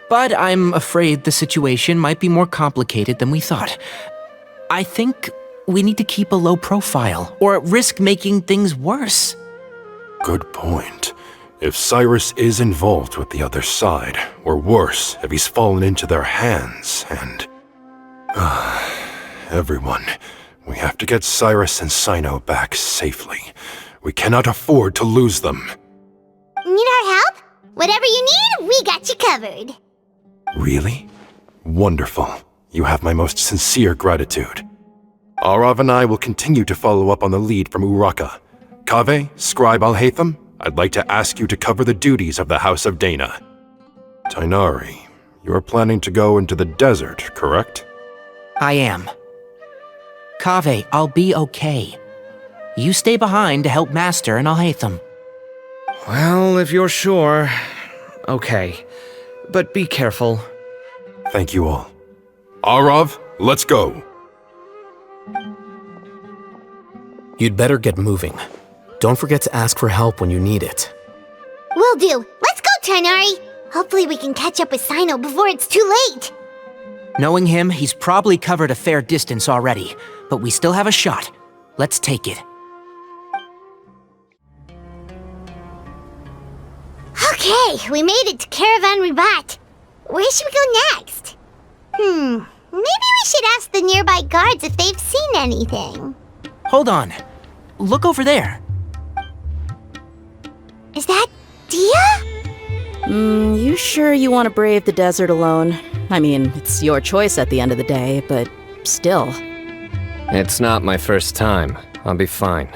But I'm afraid the situation might be more complicated than we thought. I think we need to keep a low profile, or risk making things worse. Good point. If Cyrus is involved with the other side, or worse, if he's fallen into their hands, and... everyone, we have to get Cyrus and Cyno back safely. We cannot afford to lose them. Need our help? Whatever you need, we got you covered. Really? Wonderful. You have my most sincere gratitude. Arav and I will continue to follow up on the lead from Uraka. Kaveh, Scribe Alhaitham, I'd like to ask you to cover the duties of the House of Dana. Tainari, you are planning to go into the desert, correct? I am. Kaveh, I'll be okay. You stay behind to help Master and I'll Hatham. Well, if you're sure. Okay. But be careful. Thank you all. Arav, let's go. You'd better get moving. Don't forget to ask for help when you need it. Will do. Let's go, Tighnari. Hopefully we can catch up with Cyno before it's too late. Knowing him, he's probably covered a fair distance already, but we still have a shot. Let's take it. Okay, we made it to Caravan Ribat. Where should we go next? Maybe we should ask the nearby guards if they've seen anything. Hold on. Look over there. Is that Dia? You sure you want to brave the desert alone? I mean, it's your choice at the end of the day, but still. It's not my first time. I'll be fine.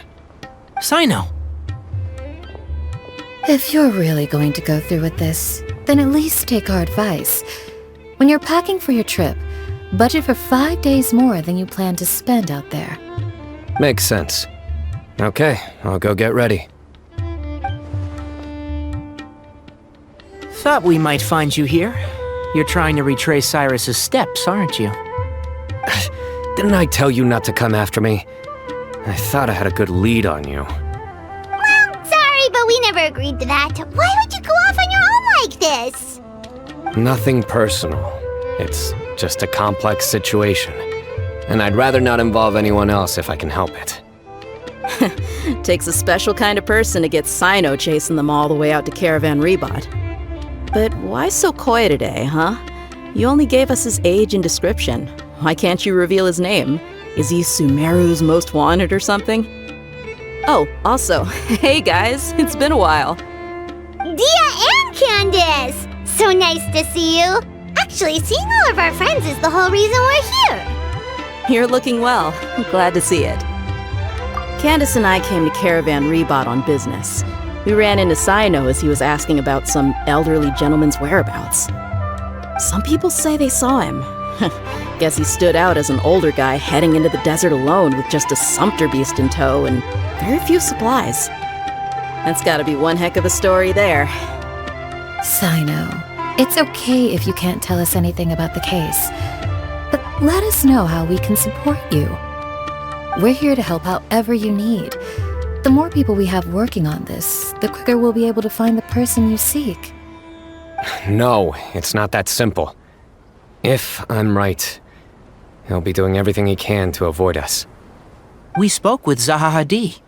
Cyno. If you're really going to go through with this, then at least take our advice. When you're packing for your trip, budget for 5 days more than you plan to spend out there. Makes sense. Okay, I'll go get ready. Thought we might find you here. You're trying to retrace Cyrus's steps, aren't you? Didn't I tell you not to come after me? I thought I had a good lead on you. Well, sorry, but we never agreed to that. Why would you go off on your own like this? Nothing personal. It's just a complex situation. And I'd rather not involve anyone else if I can help it. Takes a special kind of person to get Cyno chasing them all the way out to Caravan Ribat. But why so coy today, huh? You only gave us his age and description. Why can't you reveal his name? Is he Sumeru's most wanted or something? Oh, also, hey guys, it's been a while. Dia and Candace! So nice to see you. Actually, seeing all of our friends is the whole reason we're here. You're looking well. I'm glad to see it. Candace and I came to Caravan Ribat on business. We ran into Cyno as he was asking about some elderly gentleman's whereabouts. Some people say they saw him. Guess he stood out as an older guy heading into the desert alone with just a sumpter beast in tow and very few supplies. That's gotta be one heck of a story there. Cyno, it's okay if you can't tell us anything about the case, but let us know how we can support you. We're here to help however you need. The more people we have working on this, the quicker we'll be able to find the person you seek. No, it's not that simple. If I'm right, he'll be doing everything he can to avoid us. We spoke with Zaha Hadid.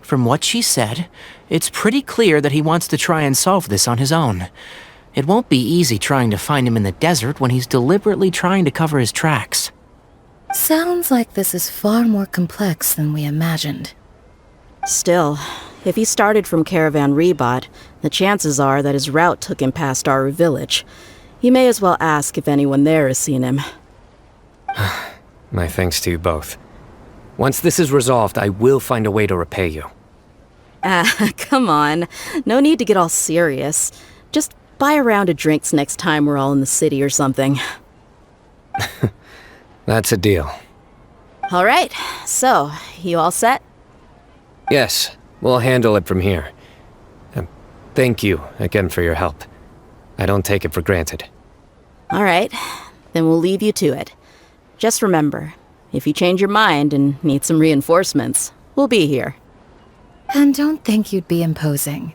From what she said, it's pretty clear that he wants to try and solve this on his own. It won't be easy trying to find him in the desert when he's deliberately trying to cover his tracks. Sounds like this is far more complex than we imagined. Still, if he started from Caravan Ribat, the chances are that his route took him past our village. You may as well ask if anyone there has seen him. My thanks to you both. Once this is resolved, I will find a way to repay you. Come on. No need to get all serious. Just buy a round of drinks next time we're all in the city or something. That's a deal. All right, so, you all set? Yes, we'll handle it from here. Thank you again for your help. I don't take it for granted. All right, then we'll leave you to it. Just remember, if you change your mind and need some reinforcements, we'll be here. And don't think you'd be imposing.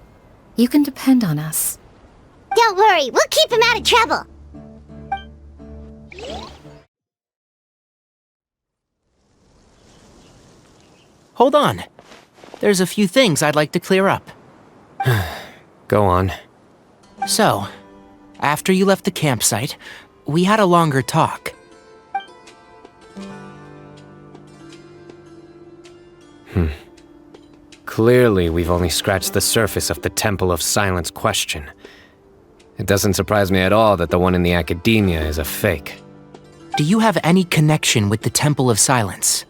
You can depend on us. Don't worry, we'll keep him out of trouble. Hold on. There's a few things I'd like to clear up. Go on. So, after you left the campsite, we had a longer talk. Clearly, we've only scratched the surface of the Temple of Silence question. It doesn't surprise me at all that the one in the academia is a fake. Do you have any connection with the Temple of Silence?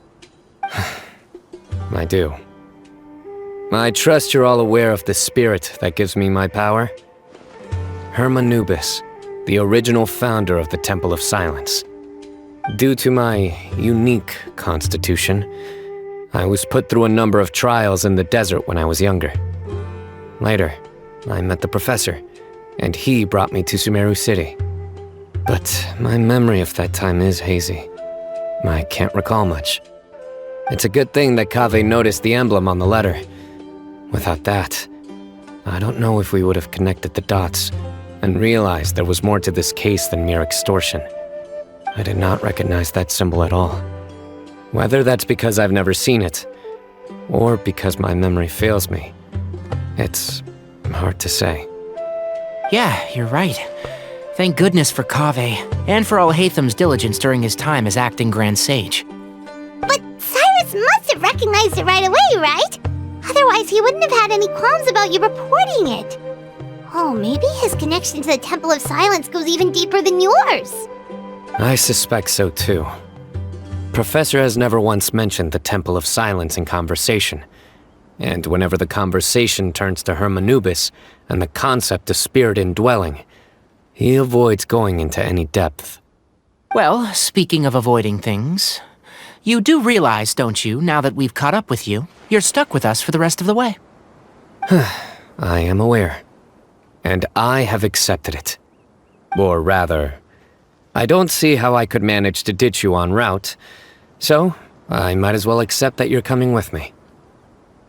I do. I trust you're all aware of the spirit that gives me my power. Hermanubis, the original founder of the Temple of Silence. Due to my unique constitution, I was put through a number of trials in the desert when I was younger. Later, I met the professor, and he brought me to Sumeru City. But my memory of that time is hazy. I can't recall much. It's a good thing that Kaveh noticed the emblem on the letter. Without that, I don't know if we would have connected the dots and realized there was more to this case than mere extortion. I did not recognize that symbol at all. Whether that's because I've never seen it, or because my memory fails me, it's hard to say. Yeah, you're right. Thank goodness for Kaveh, and for Alhaitham's diligence during his time as acting Grand Sage. But Cyrus must have recognized it right away, right? Otherwise, he wouldn't have had any qualms about you reporting it. Oh, maybe his connection to the Temple of Silence goes even deeper than yours. I suspect so too. Professor has never once mentioned the Temple of Silence in conversation. And whenever the conversation turns to Hermanubis and the concept of spirit indwelling, he avoids going into any depth. Well, speaking of avoiding things, you do realize, don't you, now that we've caught up with you, you're stuck with us for the rest of the way? I am aware. And I have accepted it. Or rather, I don't see how I could manage to ditch you en route, so I might as well accept that you're coming with me.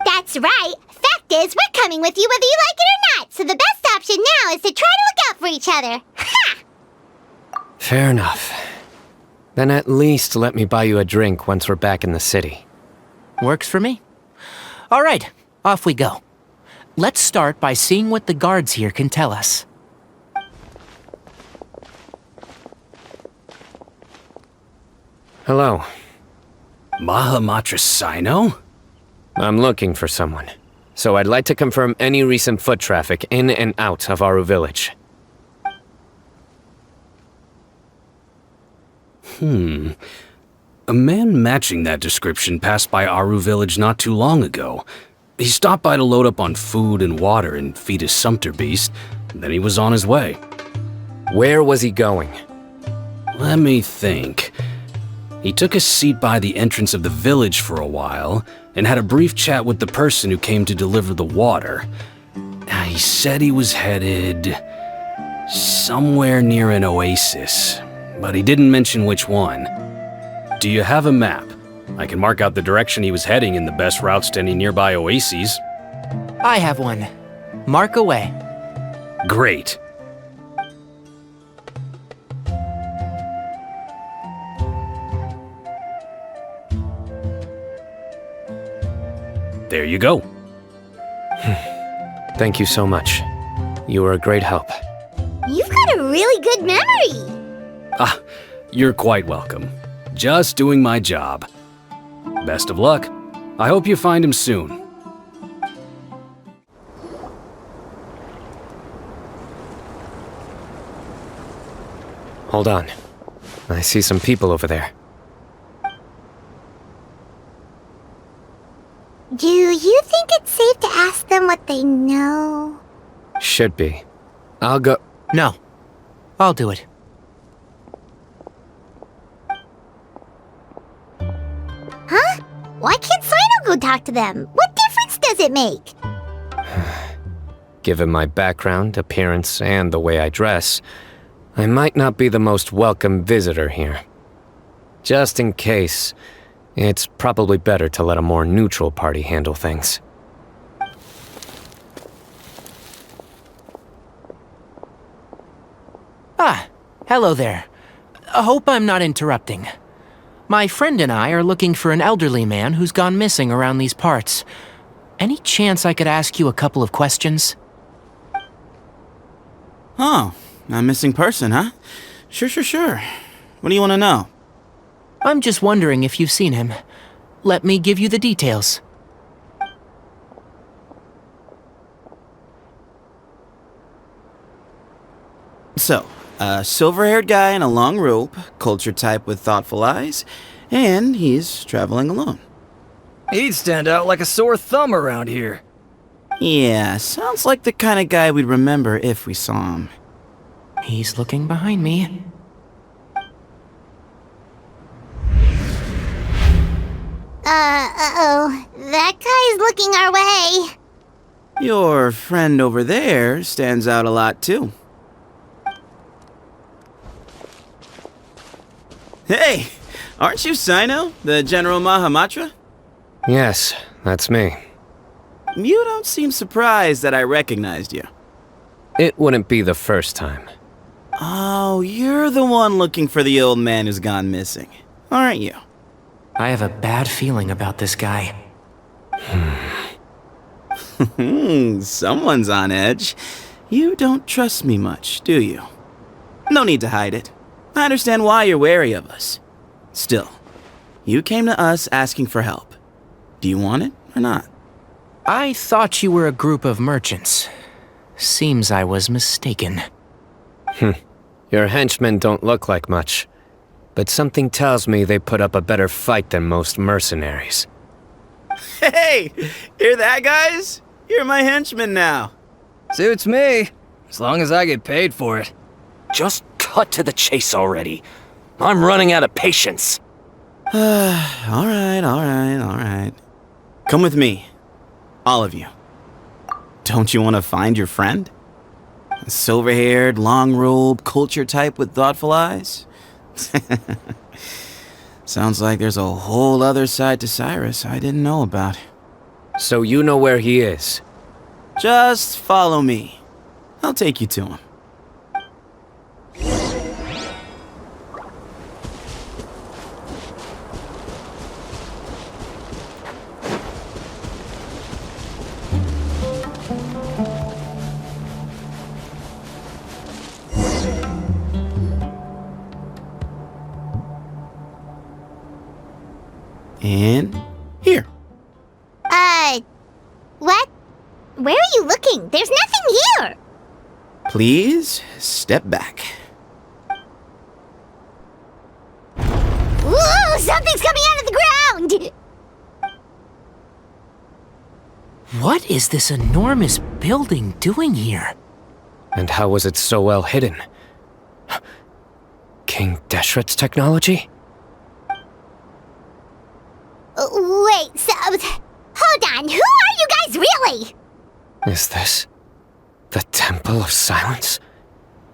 That's right. Fact is, we're coming with you whether you like it or not, so the best option now is to try to look out for each other. Ha! Fair enough. Then at least let me buy you a drink once we're back in the city. Works for me. All right, off we go. Let's start by seeing what the guards here can tell us. Hello. Mahamatra Cyno? I'm looking for someone, so I'd like to confirm any recent foot traffic in and out of Aru Village. A man matching that description passed by Aru Village not too long ago. He stopped by to load up on food and water and feed his sumpter beast, and then he was on his way. Where was he going? Let me think. He took a seat by the entrance of the village for a while, and had a brief chat with the person who came to deliver the water. He said he was headed somewhere near an oasis, but he didn't mention which one. Do you have a map? I can mark out the direction he was heading and the best routes to any nearby oases. I have one. Mark away. Great. There you go. Thank you so much. You were a great help. You've got a really good memory. You're quite welcome. Just doing my job. Best of luck. I hope you find him soon. Hold on. I see some people over there. Do you think it's safe to ask them what they know? Should be. I'll go. No. I'll do it. Huh? Why can't Cyno go talk to them? What difference does it make? Given my background, appearance, and the way I dress, I might not be the most welcome visitor here. Just in case, it's probably better to let a more neutral party handle things. Ah, hello there. I hope I'm not interrupting. My friend and I are looking for an elderly man who's gone missing around these parts. Any chance I could ask you a couple of questions? Oh, a missing person, huh? Sure. What do you want to know? I'm just wondering if you've seen him. Let me give you the details. So, a silver-haired guy in a long robe, culture type with thoughtful eyes, and he's traveling alone. He'd stand out like a sore thumb around here. Yeah, sounds like the kind of guy we'd remember if we saw him. He's looking behind me. Uh-oh. That guy's looking our way. Your friend over there stands out a lot, too. Hey! Aren't you Cyno, the General Mahamatra? Yes, that's me. You don't seem surprised that I recognized you. It wouldn't be the first time. Oh, you're the one looking for the old man who's gone missing, aren't you? I have a bad feeling about this guy. Someone's on edge. You don't trust me much, do you? No need to hide it. I understand why you're wary of us. Still, you came to us asking for help. Do you want it or not? I thought you were a group of merchants. Seems I was mistaken. Your henchmen don't look like much, but something tells me they put up a better fight than most mercenaries. Hey! Hear that, guys? You're my henchmen now. Suits me, as long as I get paid for it. Just cut to the chase already. I'm running out of patience. Alright. Come with me. All of you. Don't you want to find your friend? A silver-haired, long-robed, culture type with thoughtful eyes? Sounds like there's a whole other side to Cyrus I didn't know about. So you know where he is? Just follow me. I'll take you to him. And here. What? Where are you looking? There's nothing here! Please, step back. Whoa! Something's coming out of the ground! What is this enormous building doing here? And how was it so well hidden? King Deshret's technology? Wait, so... Hold on, who are you guys really? Is this the Temple of Silence?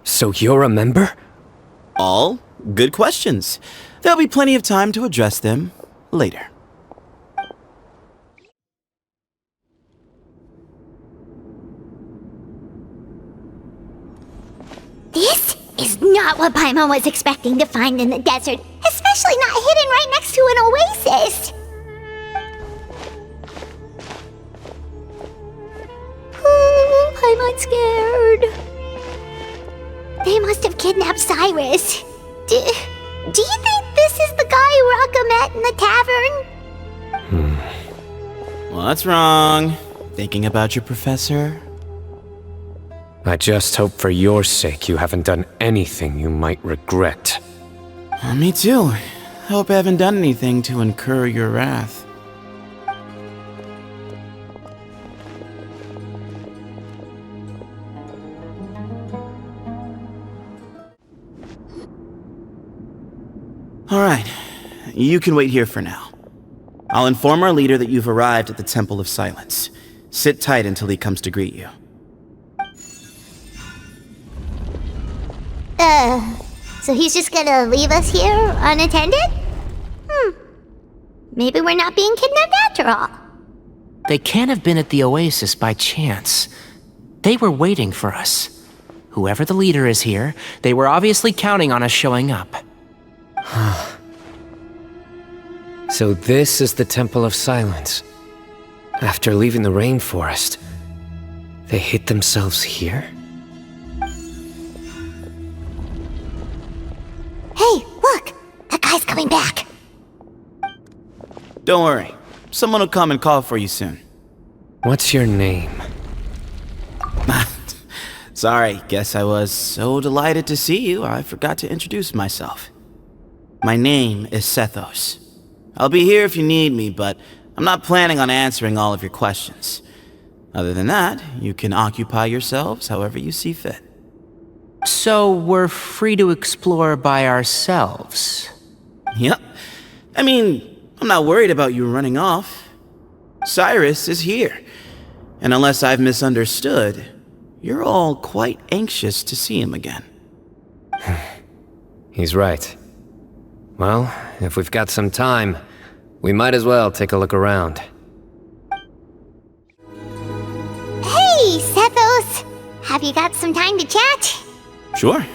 So you're a member? All good questions. There'll be plenty of time to address them later. This is not what Paimon was expecting to find in the desert, especially not hidden right next to an oasis. Paimon's scared. They must have kidnapped Cyrus. Do you think this is the guy Raka met in the tavern? What's wrong? Thinking about your professor? I just hope for your sake you haven't done anything you might regret. Me too. I hope I haven't done anything to incur your wrath. Alright, you can wait here for now. I'll inform our leader that you've arrived at the Temple of Silence. Sit tight until he comes to greet you. So he's just gonna leave us here unattended? Maybe we're not being kidnapped after all. They can't have been at the oasis by chance. They were waiting for us. Whoever the leader is here, they were obviously counting on us showing up. So this is the Temple of Silence. After leaving the rainforest, they hid themselves here? Hey, look! That guy's coming back! Don't worry. Someone will come and call for you soon. What's your name? Sorry, guess I was so delighted to see you, I forgot to introduce myself. My name is Sethos. I'll be here if you need me, but I'm not planning on answering all of your questions. Other than that, you can occupy yourselves however you see fit. So we're free to explore by ourselves? Yep. I mean, I'm not worried about you running off. Cyrus is here, and unless I've misunderstood, you're all quite anxious to see him again. He's right. Well, if we've got some time, we might as well take a look around. Hey, Sethos! Have you got some time to chat? Sure.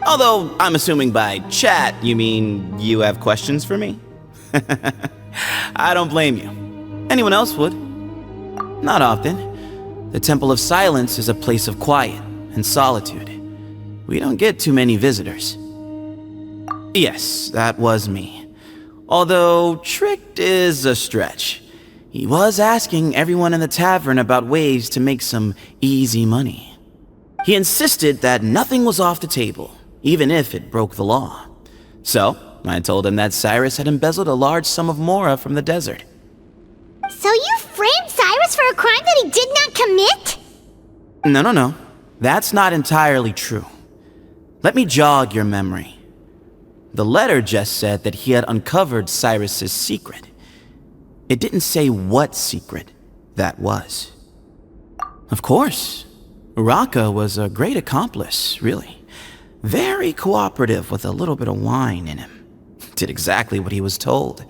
Although, I'm assuming by chat, you mean you have questions for me? I don't blame you. Anyone else would. Not often. The Temple of Silence is a place of quiet and solitude. We don't get too many visitors. Yes, that was me. Although, tricked is a stretch. He was asking everyone in the tavern about ways to make some easy money. He insisted that nothing was off the table, even if it broke the law. So, I told him that Cyrus had embezzled a large sum of mora from the desert. So you framed Cyrus for a crime that he did not commit? No. That's not entirely true. Let me jog your memory. The letter just said that he had uncovered Cyrus's secret. It didn't say what secret that was. Of course, Uraka was a great accomplice, really. Very cooperative with a little bit of wine in him. Did exactly what he was told.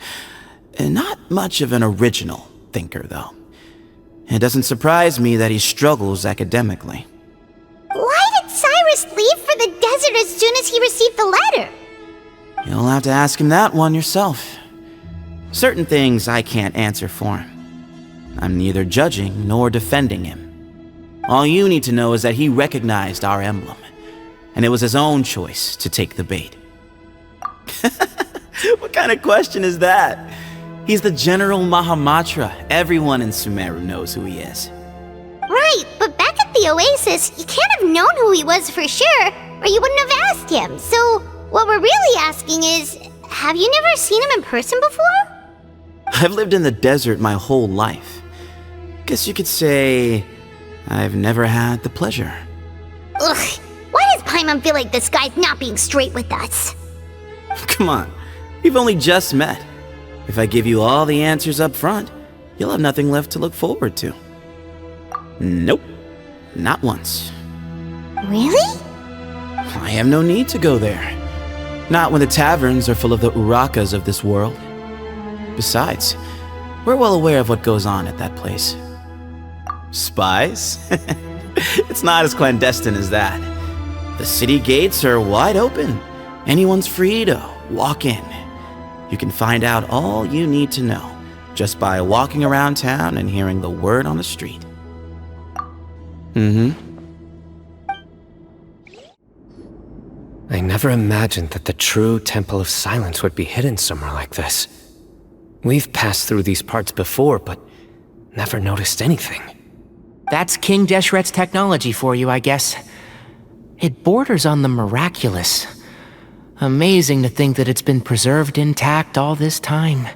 And not much of an original thinker, though. It doesn't surprise me that he struggles academically. Why did Cyrus leave for the desert as soon as he received the letter? You'll have to ask him that one yourself. Certain things I can't answer for him. I'm neither judging nor defending him. All you need to know is that he recognized our emblem, and it was his own choice to take the bait. What kind of question is that? He's the General Mahamatra. Everyone in Sumeru knows who he is. Right, but back at the Oasis, you can't have known who he was for sure, or you wouldn't have asked him. So, what we're really asking is, have you never seen him in person before? I've lived in the desert my whole life. Guess you could say I've never had the pleasure. Ugh, why does Paimon feel like this guy's not being straight with us? Come on, we've only just met. If I give you all the answers up front, you'll have nothing left to look forward to. Nope, not once. Really? I have no need to go there. Not when the taverns are full of the Urakas of this world. Besides, we're well aware of what goes on at that place. Spies? It's not as clandestine as that. The city gates are wide open. Anyone's free to walk in. You can find out all you need to know just by walking around town and hearing the word on the street. I never imagined that the true Temple of Silence would be hidden somewhere like this. We've passed through these parts before, but never noticed anything. That's King Deshret's technology for you, I guess. It borders on the miraculous. Amazing to think that it's been preserved intact all this time.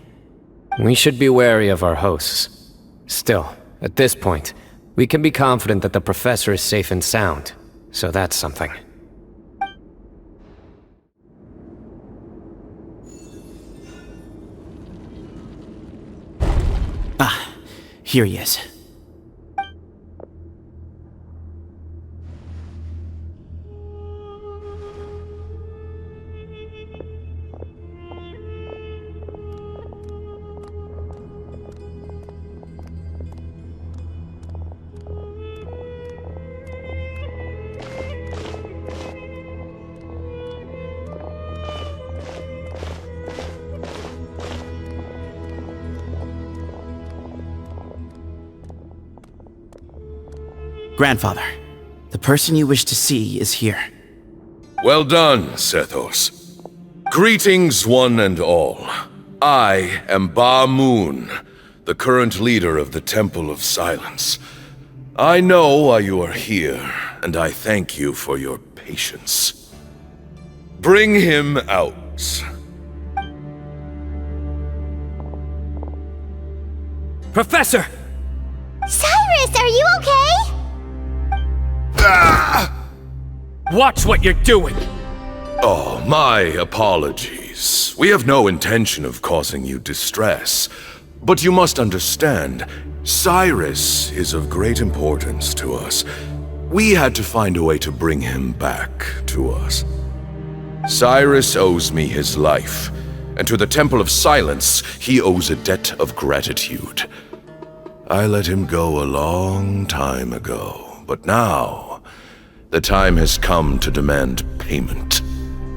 We should be wary of our hosts. Still, at this point, we can be confident that the professor is safe and sound, so that's something. Ah, here he is. Grandfather, the person you wish to see is here. Well done, Sethos. Greetings, one and all. I am Ba Moon, the current leader of the Temple of Silence. I know why you are here, and I thank you for your patience. Bring him out. Professor! Cyrus, are you okay? Watch what you're doing! Oh, my apologies. Please, we have no intention of causing you distress. But you must understand, Cyrus is of great importance to us. We had to find a way to bring him back to us. Cyrus owes me his life, and to the Temple of Silence, he owes a debt of gratitude. I let him go a long time ago, but now, the time has come to demand payment.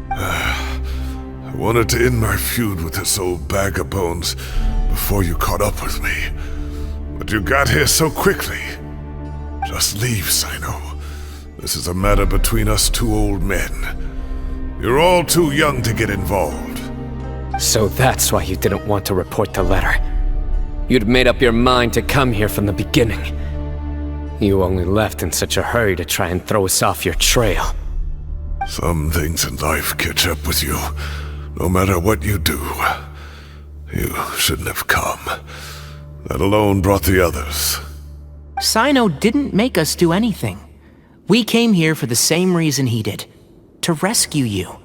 I wanted to end my feud with this old bag of bones before you caught up with me. But you got here so quickly. Just leave, Cyno. This is a matter between us two old men. You're all too young to get involved. So that's why you didn't want to report the letter. You'd made up your mind to come here from the beginning. You only left in such a hurry to try and throw us off your trail. Some things in life catch up with you, no matter what you do. You shouldn't have come. That alone brought the others. Cyno didn't make us do anything. We came here for the same reason he did. To rescue you.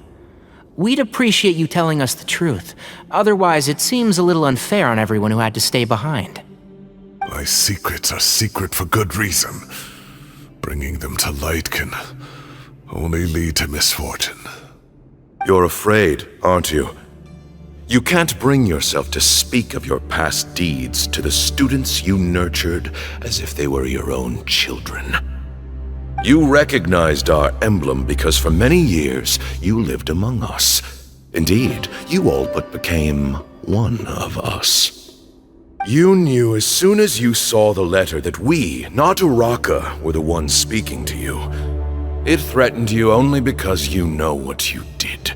We'd appreciate you telling us the truth. Otherwise, it seems a little unfair on everyone who had to stay behind. My secrets are secret for good reason. Bringing them to light can only lead to misfortune. You're afraid, aren't you? You can't bring yourself to speak of your past deeds to the students you nurtured as if they were your own children. You recognized our emblem because for many years you lived among us. Indeed, you all but became one of us. You knew as soon as you saw the letter that we, not Uraka, were the ones speaking to you. It threatened you only because you know what you did.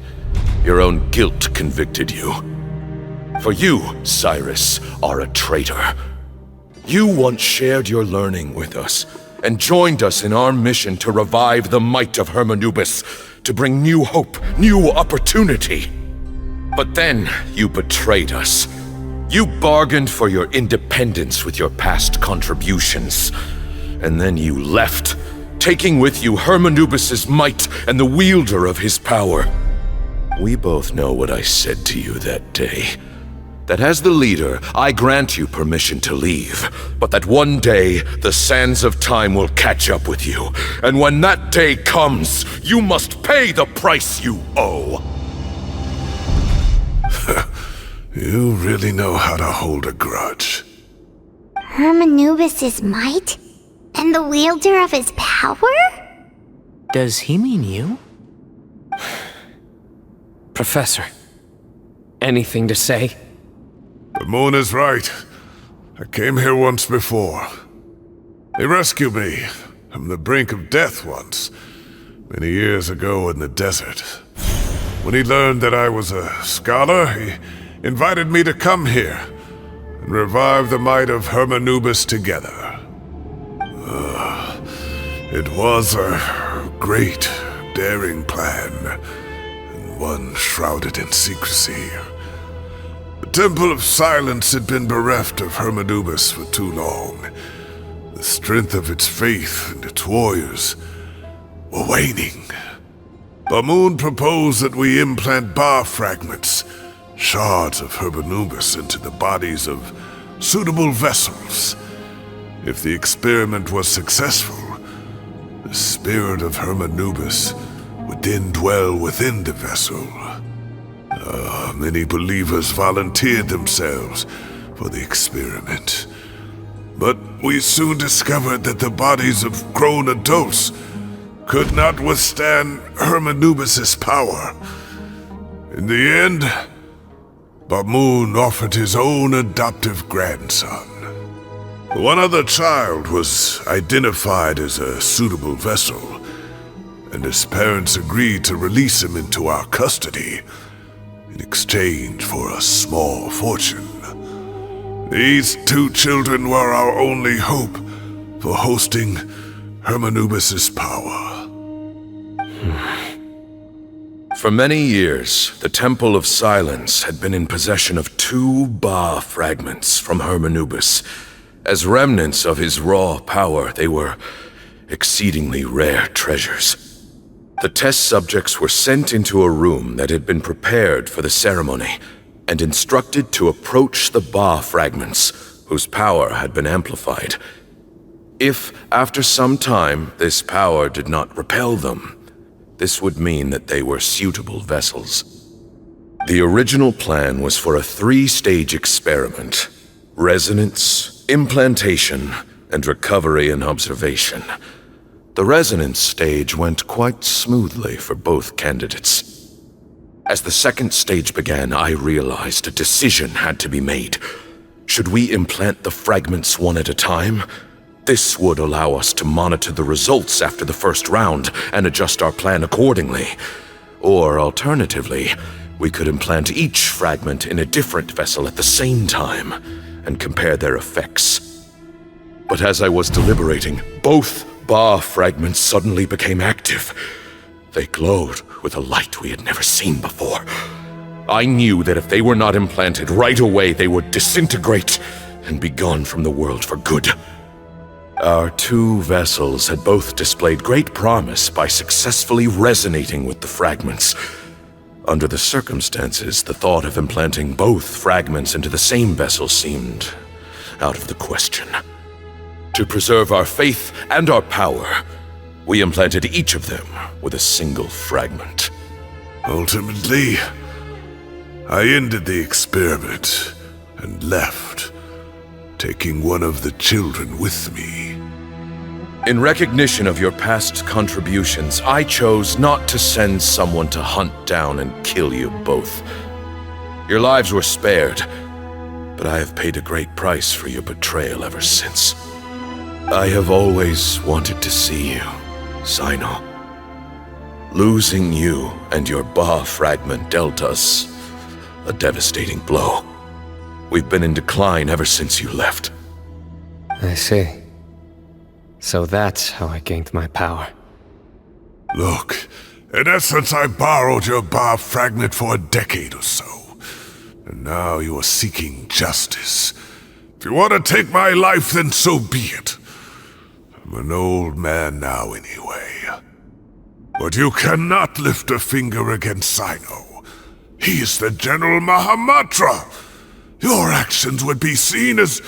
Your own guilt convicted you. For you, Cyrus, are a traitor. You once shared your learning with us, and joined us in our mission to revive the might of Hermanubis, to bring new hope, new opportunity. But then you betrayed us. You bargained for your independence with your past contributions. And then you left, taking with you Hermanubis' might and the wielder of his power. We both know what I said to you that day. That as the leader, I grant you permission to leave, but that one day, the sands of time will catch up with you. And when that day comes, you must pay the price you owe. You really know how to hold a grudge. Hermanubis' might? And the wielder of his power? Does he mean you? Professor, anything to say? The moon is right. I came here once before. They rescued me from the brink of death once, many years ago in the desert. When he learned that I was a scholar, he invited me to come here and revive the might of Hermanubis together. It was a great, daring plan, and one shrouded in secrecy. The Temple of Silence had been bereft of Hermanubis for too long. The strength of its faith and its warriors were waning. Bamoon proposed that we implant bar fragments, shards of Hermanubis, into the bodies of suitable vessels. If the experiment was successful, the spirit of Hermanubis would then dwell within the vessel. Many believers volunteered themselves for the experiment. But we soon discovered that the bodies of grown adults could not withstand Hermanubis' power. In the end, Bamoon offered his own adoptive grandson. One other child was identified as a suitable vessel, and his parents agreed to release him into our custody in exchange for a small fortune. These two children were our only hope for hosting Hermanubis' power. For many years, the Temple of Silence had been in possession of 2 Ba fragments from Hermanubis. As remnants of his raw power, they were exceedingly rare treasures. The test subjects were sent into a room that had been prepared for the ceremony and instructed to approach the Ba fragments, whose power had been amplified. If, after some time, this power did not repel them, this would mean that they were suitable vessels. The original plan was for a 3-stage experiment: resonance, implantation, and recovery and observation. The resonance stage went quite smoothly for both candidates. As the second stage began, I realized a decision had to be made. Should we implant the fragments one at a time? This would allow us to monitor the results after the first round and adjust our plan accordingly. Or alternatively, we could implant each fragment in a different vessel at the same time and compare their effects. But as I was deliberating, both Ba fragments suddenly became active. They glowed with a light we had never seen before. I knew that if they were not implanted right away, they would disintegrate and be gone from the world for good. Our 2 vessels had both displayed great promise by successfully resonating with the fragments. Under the circumstances, the thought of implanting both fragments into the same vessel seemed out of the question. To preserve our faith and our power, we implanted each of them with a single fragment. Ultimately, I ended the experiment and left, taking one of the children with me. In recognition of your past contributions, I chose not to send someone to hunt down and kill you both. Your lives were spared, but I have paid a great price for your betrayal ever since. I have always wanted to see you, Cyno. Losing you and your Ba fragment dealt us a devastating blow. We've been in decline ever since you left. I see. So that's how I gained my power. Look, in essence, I borrowed your Ba fragment for a decade or so. And now you are seeking justice. If you want to take my life, then so be it. I'm an old man now anyway. But you cannot lift a finger against Cyno. He is the General Mahamatra. Your actions would be seen as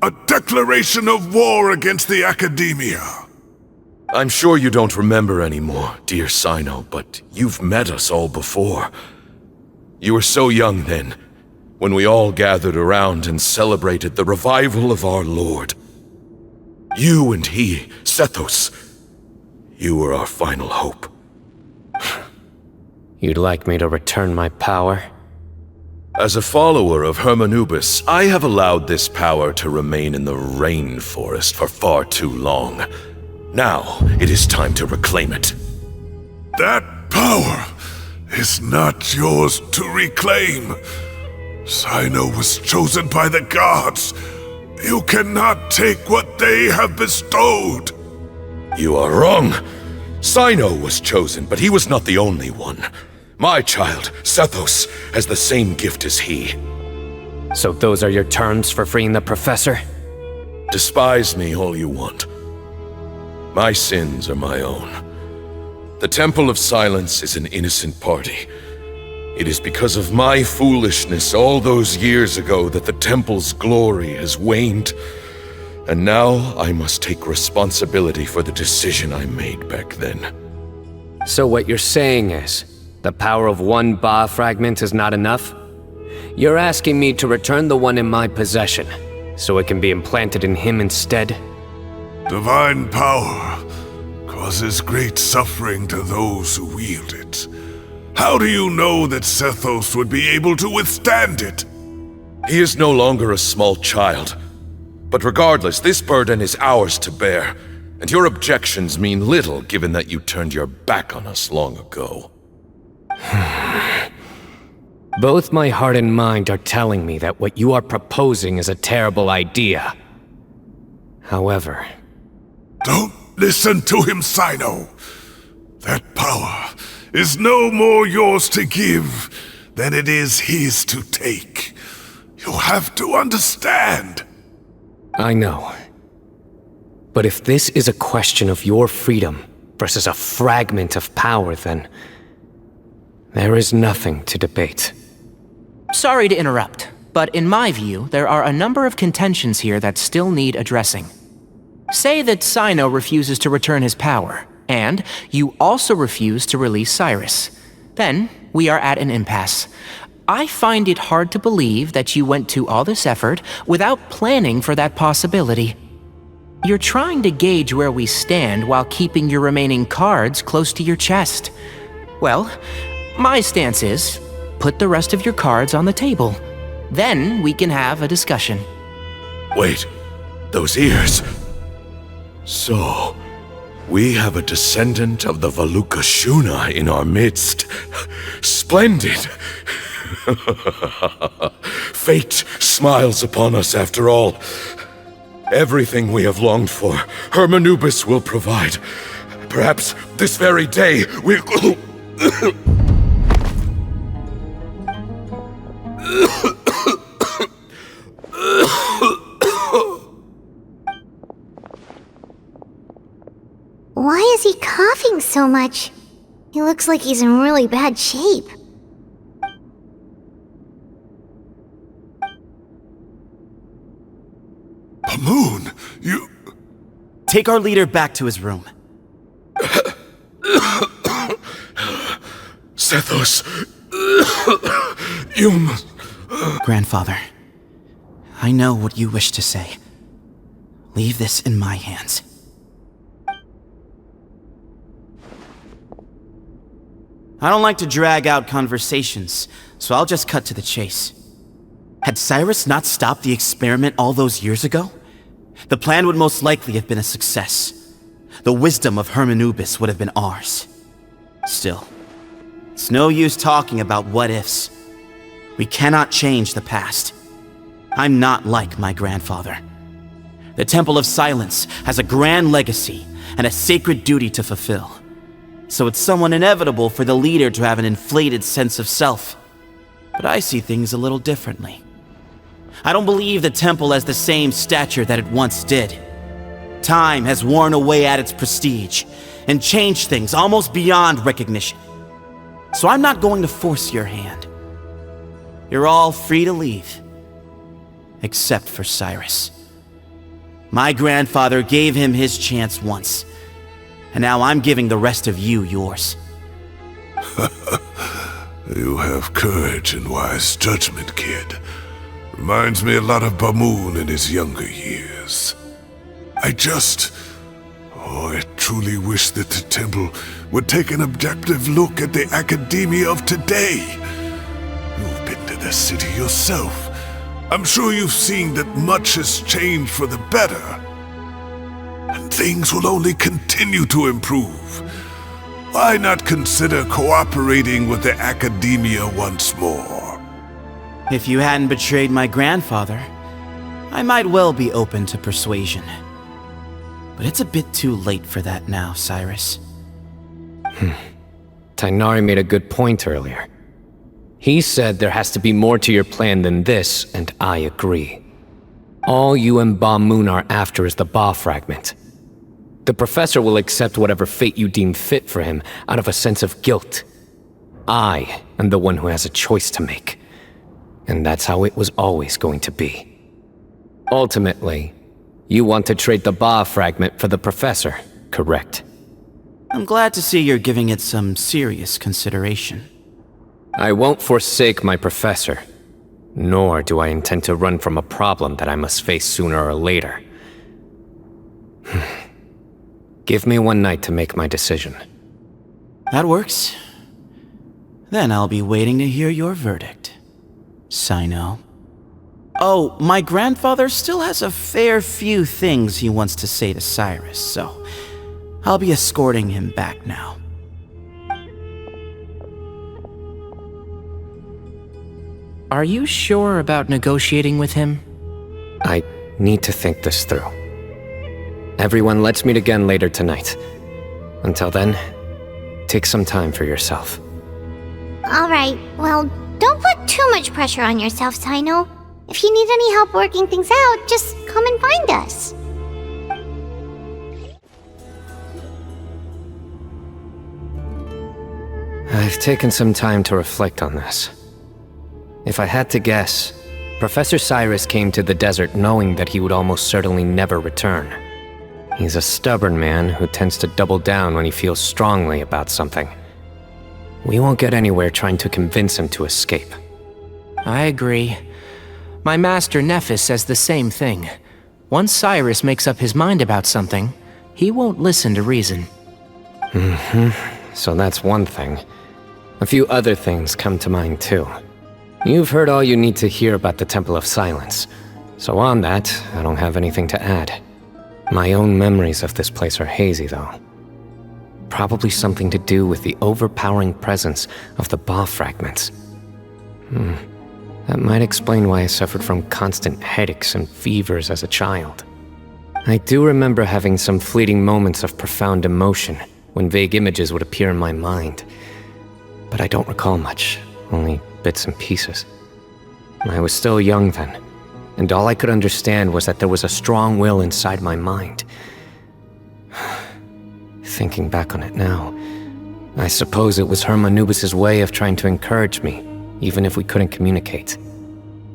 a declaration of war against the Academia. I'm sure you don't remember anymore, dear Cyno, but you've met us all before. You were so young then, when we all gathered around and celebrated the revival of our Lord. You and he, Sethos, you were our final hope. You'd like me to return my power? As a follower of Hermanubis, I have allowed this power to remain in the rainforest for far too long. Now, it is time to reclaim it. That power is not yours to reclaim. Cyno was chosen by the gods. You cannot take what they have bestowed. You are wrong. Cyno was chosen, but he was not the only one. My child, Sethos, has the same gift as he. So those are your terms for freeing the professor? Despise me all you want. My sins are my own. The Temple of Silence is an innocent party. It is because of my foolishness all those years ago that the Temple's glory has waned. And now I must take responsibility for the decision I made back then. So what you're saying is, the power of one Ba fragment is not enough? You're asking me to return the one in my possession, so it can be implanted in him instead? Divine power causes great suffering to those who wield it. How do you know that Sethos would be able to withstand it? He is no longer a small child. But regardless, this burden is ours to bear, and your objections mean little given that you turned your back on us long ago. Both my heart and mind are telling me that what you are proposing is a terrible idea. However... Don't listen to him, Cyno. That power is no more yours to give than it is his to take. You have to understand. I know. But if this is a question of your freedom, versus a fragment of power, then there is nothing to debate. Sorry to interrupt, but in my view, there are a number of contentions here that still need addressing. Say that Cyno refuses to return his power, and you also refuse to release Cyrus. Then, we are at an impasse. I find it hard to believe that you went to all this effort without planning for that possibility. You're trying to gauge where we stand while keeping your remaining cards close to your chest. Well, my stance is, put the rest of your cards on the table. Then we can have a discussion. Wait, those ears. So, we have a descendant of the Valukashuna in our midst. Splendid! Fate smiles upon us after all. Everything we have longed for, Hermanubis will provide. Perhaps this very day we... Why is he coughing so much? He looks like he's in really bad shape. Moon, you... Take our leader back to his room. Sethos, you must... Grandfather, I know what you wish to say. Leave this in my hands. I don't like to drag out conversations, so I'll just cut to the chase. Had Cyrus not stopped the experiment all those years ago, the plan would most likely have been a success. The wisdom of Hermanubis would have been ours. Still, it's no use talking about what-ifs. We cannot change the past. I'm not like my grandfather. The Temple of Silence has a grand legacy and a sacred duty to fulfill. So it's somewhat inevitable for the leader to have an inflated sense of self. But I see things a little differently. I don't believe the temple has the same stature that it once did. Time has worn away at its prestige and changed things almost beyond recognition. So I'm not going to force your hand. You're all free to leave. Except for Cyrus. My grandfather gave him his chance once. And now I'm giving the rest of you yours. You have courage and wise judgment, kid. Reminds me a lot of Bamoon in his younger years. I truly wish that the temple would take an objective look at the academia of today. You've been to the city yourself. I'm sure you've seen that much has changed for the better. And things will only continue to improve. Why not consider cooperating with the academia once more? If you hadn't betrayed my grandfather, I might well be open to persuasion. But it's a bit too late for that now, Cyrus. Tighnari made a good point earlier. He said there has to be more to your plan than this, and I agree. All you and Ba Moon are after is the Ba fragment. The professor will accept whatever fate you deem fit for him out of a sense of guilt. I am the one who has a choice to make. And that's how it was always going to be. Ultimately, you want to trade the Ba fragment for the professor, correct? I'm glad to see you're giving it some serious consideration. I won't forsake my professor, nor do I intend to run from a problem that I must face sooner or later. Give me one night to make my decision. That works. Then I'll be waiting to hear your verdict, Cyno. Oh, my grandfather still has a fair few things he wants to say to Cyrus, so I'll be escorting him back now. Are you sure about negotiating with him? I need to think this through. Everyone, let's meet again later tonight. Until then, take some time for yourself. Alright, well, don't put too much pressure on yourself, Cyno. If you need any help working things out, just come and find us. I've taken some time to reflect on this. If I had to guess, Professor Cyrus came to the desert knowing that he would almost certainly never return. He's a stubborn man who tends to double down when he feels strongly about something. We won't get anywhere trying to convince him to escape. I agree. My master Nephis says the same thing. Once Cyrus makes up his mind about something, he won't listen to reason. So that's one thing. A few other things come to mind too. You've heard all you need to hear about the Temple of Silence, so on that, I don't have anything to add. My own memories of this place are hazy though. Probably something to do with the overpowering presence of the Ba fragments. That might explain why I suffered from constant headaches and fevers as a child. I do remember having some fleeting moments of profound emotion when vague images would appear in my mind. But I don't recall much, only bits and pieces. I was still young then, and all I could understand was that there was a strong will inside my mind. Thinking back on it now, I suppose it was Hermanubis' way of trying to encourage me, even if we couldn't communicate.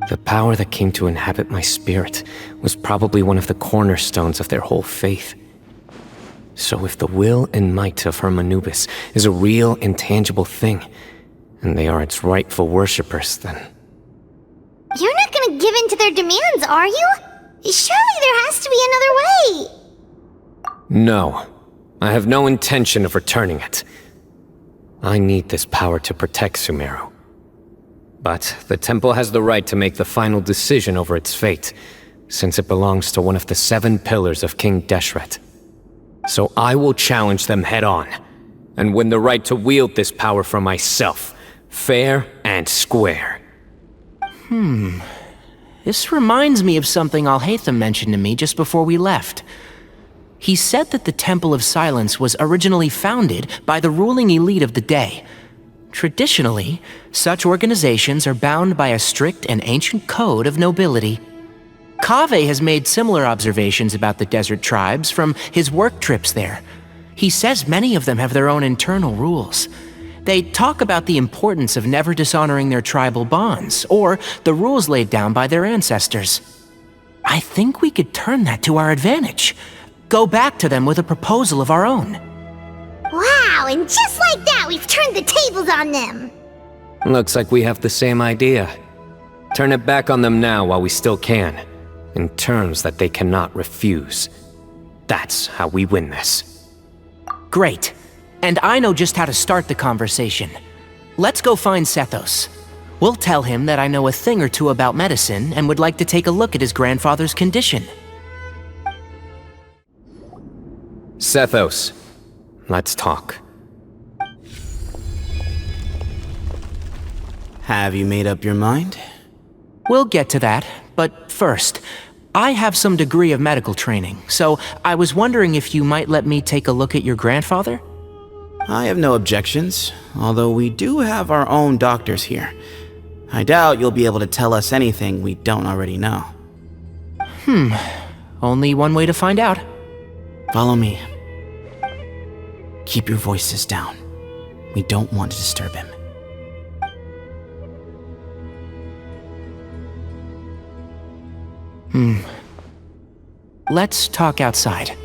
The power that came to inhabit my spirit was probably one of the cornerstones of their whole faith. So if the will and might of Hermanubis is a real, intangible thing, and they are its rightful worshippers, then... You're not gonna give in to their demands, are you? Surely there has to be another way! No. I have no intention of returning it. I need this power to protect Sumeru. But the temple has the right to make the final decision over its fate, since it belongs to one of the 7 pillars of King Deshret. So I will challenge them head-on, and win the right to wield this power for myself, fair and square. This reminds me of something Alhaitham mentioned to me just before we left. He said that the Temple of Silence was originally founded by the ruling elite of the day. Traditionally, such organizations are bound by a strict and ancient code of nobility. Kaveh has made similar observations about the desert tribes from his work trips there. He says many of them have their own internal rules. They talk about the importance of never dishonoring their tribal bonds, or the rules laid down by their ancestors. I think we could turn that to our advantage. Go back to them with a proposal of our own. Wow, and just like that, we've turned the tables on them! Looks like we have the same idea. Turn it back on them now while we still can, in terms that they cannot refuse. That's how we win this. Great. And I know just how to start the conversation. Let's go find Sethos. We'll tell him that I know a thing or two about medicine and would like to take a look at his grandfather's condition. Sethos, let's talk. Have you made up your mind? We'll get to that, but first, I have some degree of medical training, so I was wondering if you might let me take a look at your grandfather? I have no objections, although we do have our own doctors here. I doubt you'll be able to tell us anything we don't already know. Only one way to find out. Follow me. Keep your voices down. We don't want to disturb him. Let's talk outside.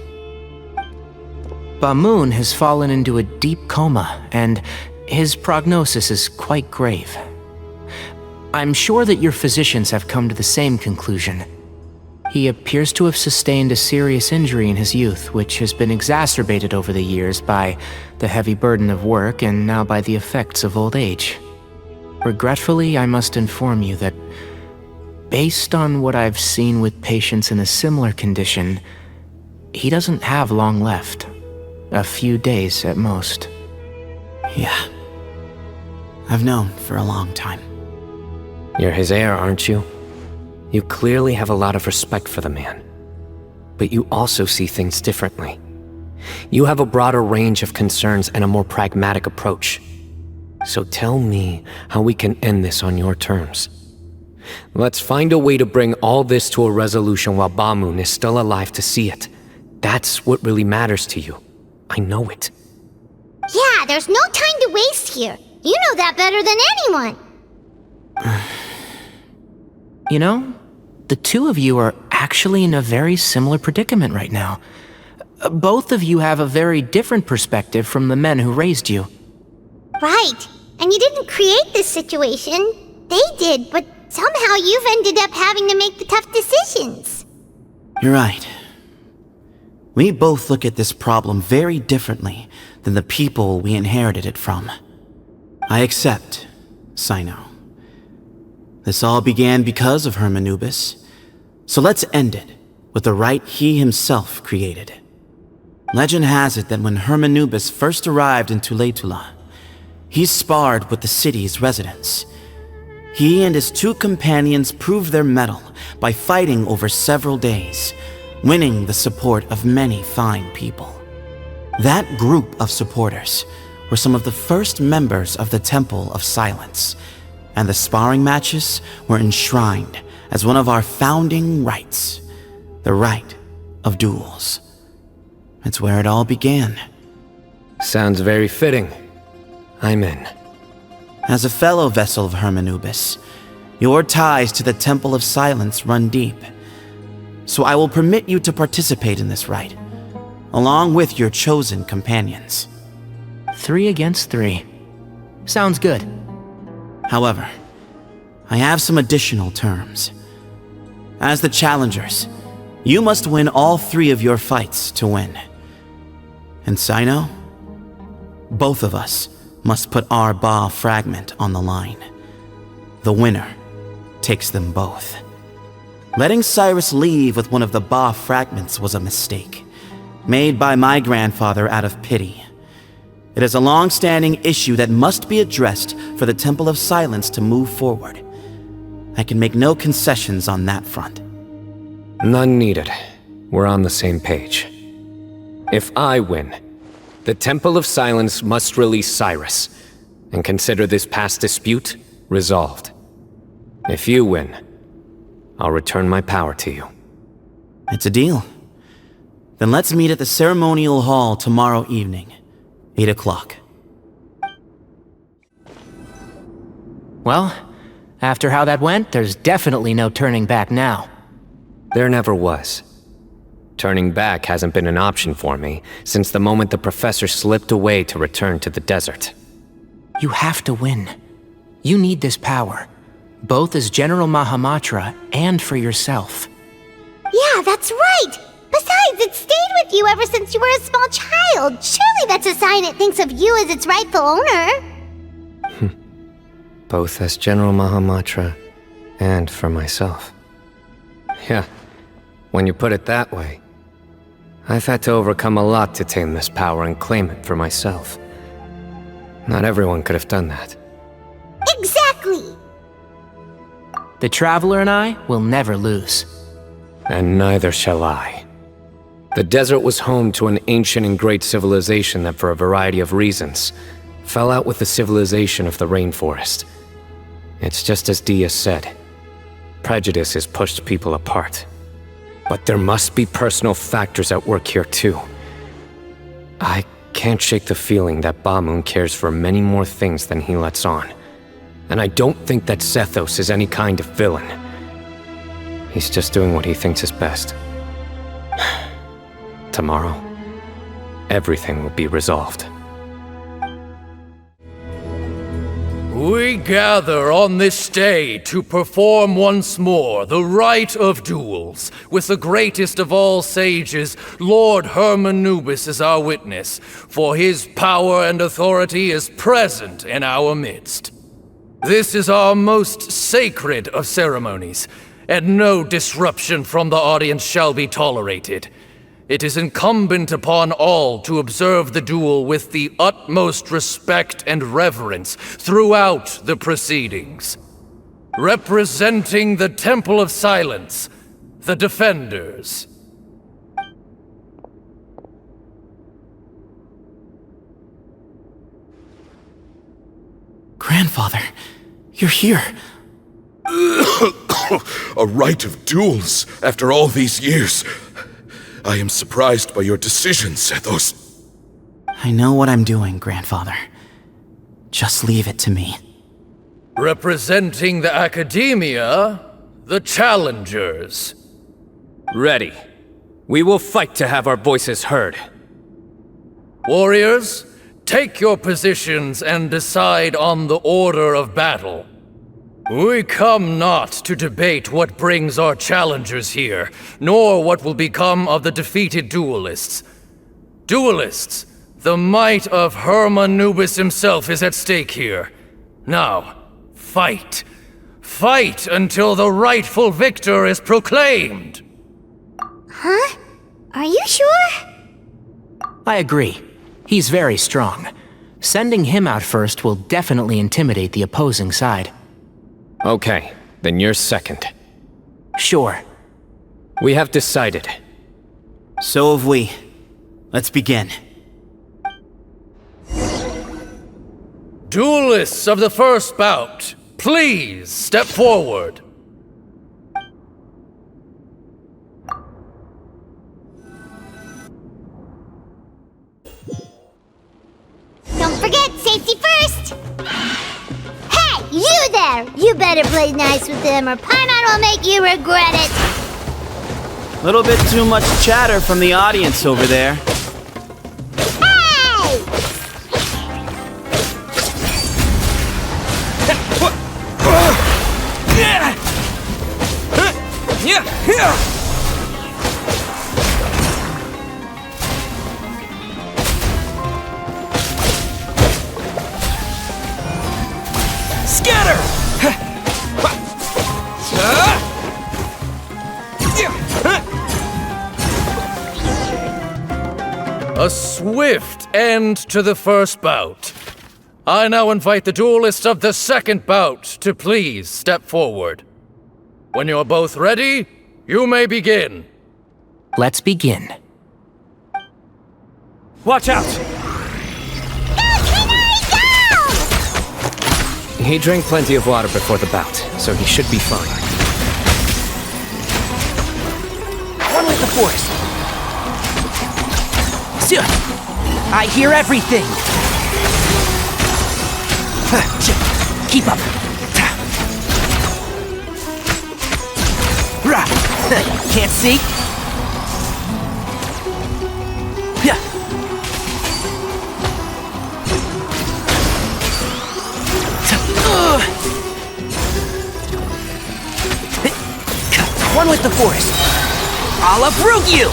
Bamoon has fallen into a deep coma, and his prognosis is quite grave. I'm sure that your physicians have come to the same conclusion. He appears to have sustained a serious injury in his youth, which has been exacerbated over the years by the heavy burden of work and now by the effects of old age. Regretfully, I must inform you that, based on what I've seen with patients in a similar condition, he doesn't have long left. A few days at most. Yeah. I've known for a long time. You're his heir, aren't you? You clearly have a lot of respect for the man. But you also see things differently. You have a broader range of concerns and a more pragmatic approach. So tell me how we can end this on your terms. Let's find a way to bring all this to a resolution while Bamoon is still alive to see it. That's what really matters to you. I know it. Yeah, there's no time to to waste here. You know that better than anyone. You know, the two of you are actually in a very similar predicament right now. Both of you have a very different perspective from the men who raised you. Right. And you didn't create this situation. They did, but somehow you've ended up having to make the tough decisions. You're right. We both look at this problem very differently than the people we inherited it from. I accept, Cyno. This all began because of Hermanubis, so let's end it with the rite he himself created. Legend has it that when Hermanubis first arrived in Tuletula, he sparred with the city's residents. He and his two companions proved their mettle by fighting over several days, winning the support of many fine people. That group of supporters were some of the first members of the Temple of Silence, and the sparring matches were enshrined as one of our founding rites, the rite of duels. It's where it all began. Sounds very fitting. I'm in. As a fellow vessel of Hermanubis, your ties to the Temple of Silence run deep. So I will permit you to participate in this rite, along with your chosen companions. 3 against 3. Sounds good. However, I have some additional terms. As the challengers, you must win all 3 of your fights to win. And Cyno, both of us must put our Ba fragment on the line. The winner takes them both. Letting Cyrus leave with one of the Ba fragments was a mistake, made by my grandfather out of pity. It is a long-standing issue that must be addressed for the Temple of Silence to move forward. I can make no concessions on that front. None needed. We're on the same page. If I win, the Temple of Silence must release Cyrus, and consider this past dispute resolved. If you win, I'll return my power to you. It's a deal. Then let's meet at the ceremonial hall tomorrow evening, 8 o'clock. Well, after how that went, there's definitely no turning back now. There never was. Turning back hasn't been an option for me since the moment the professor slipped away to return to the desert. You have to win. You need this power, both as General Mahamatra and for yourself. Yeah, that's right! Besides, it stayed with you ever since you were a small child. Surely that's a sign it thinks of you as its rightful owner. Both as General Mahamatra and for myself. Yeah, when you put it that way, I've had to overcome a lot to tame this power and claim it for myself. Not everyone could have done that. Exactly! The Traveler and I will never lose. And neither shall I. The desert was home to an ancient and great civilization that, for a variety of reasons, fell out with the civilization of the rainforest. It's just as Dia said. Prejudice has pushed people apart. But there must be personal factors at work here too. I can't shake the feeling that Bamoon cares for many more things than he lets on. And I don't think that Sethos is any kind of villain. He's just doing what he thinks is best. Tomorrow, everything will be resolved. We gather on this day to perform once more the rite of duels, with the greatest of all sages, Lord Hermanubis, as our witness, for his power and authority is present in our midst. This is our most sacred of ceremonies, and no disruption from the audience shall be tolerated. It is incumbent upon all to observe the duel with the utmost respect and reverence throughout the proceedings. Representing the Temple of Silence, the Defenders. Grandfather, you're here. A rite of duels after all these years. I am surprised by your decision, Sethos. I know what I'm doing, Grandfather. Just leave it to me. Representing the Academia, the Challengers. Ready. We will fight to have our voices heard. Warriors, take your positions and decide on the order of battle. We come not to debate what brings our challengers here, nor what will become of the defeated duelists. Duelists, the might of Hermanubis himself is at stake here. Now, fight. Fight until the rightful victor is proclaimed. Huh? Are you sure? I agree. He's very strong. Sending him out first will definitely intimidate the opposing side. Okay, then you're second. Sure. We have decided. So have we. Let's begin. Duelists of the first bout, please step forward. Don't forget, safety first! Hey, you there! You better play nice with them or Paimon will make you regret it! Little bit too much chatter from the audience over there. Hey! Scatter! A swift end to the first bout. I now invite the duelists of the second bout to please step forward. When you're both ready, you may begin. Let's begin. Watch out! He drank plenty of water before the bout, so he should be fine. One with the force. I hear everything. Keep up. Can't see. One with the force. I'll uproot you!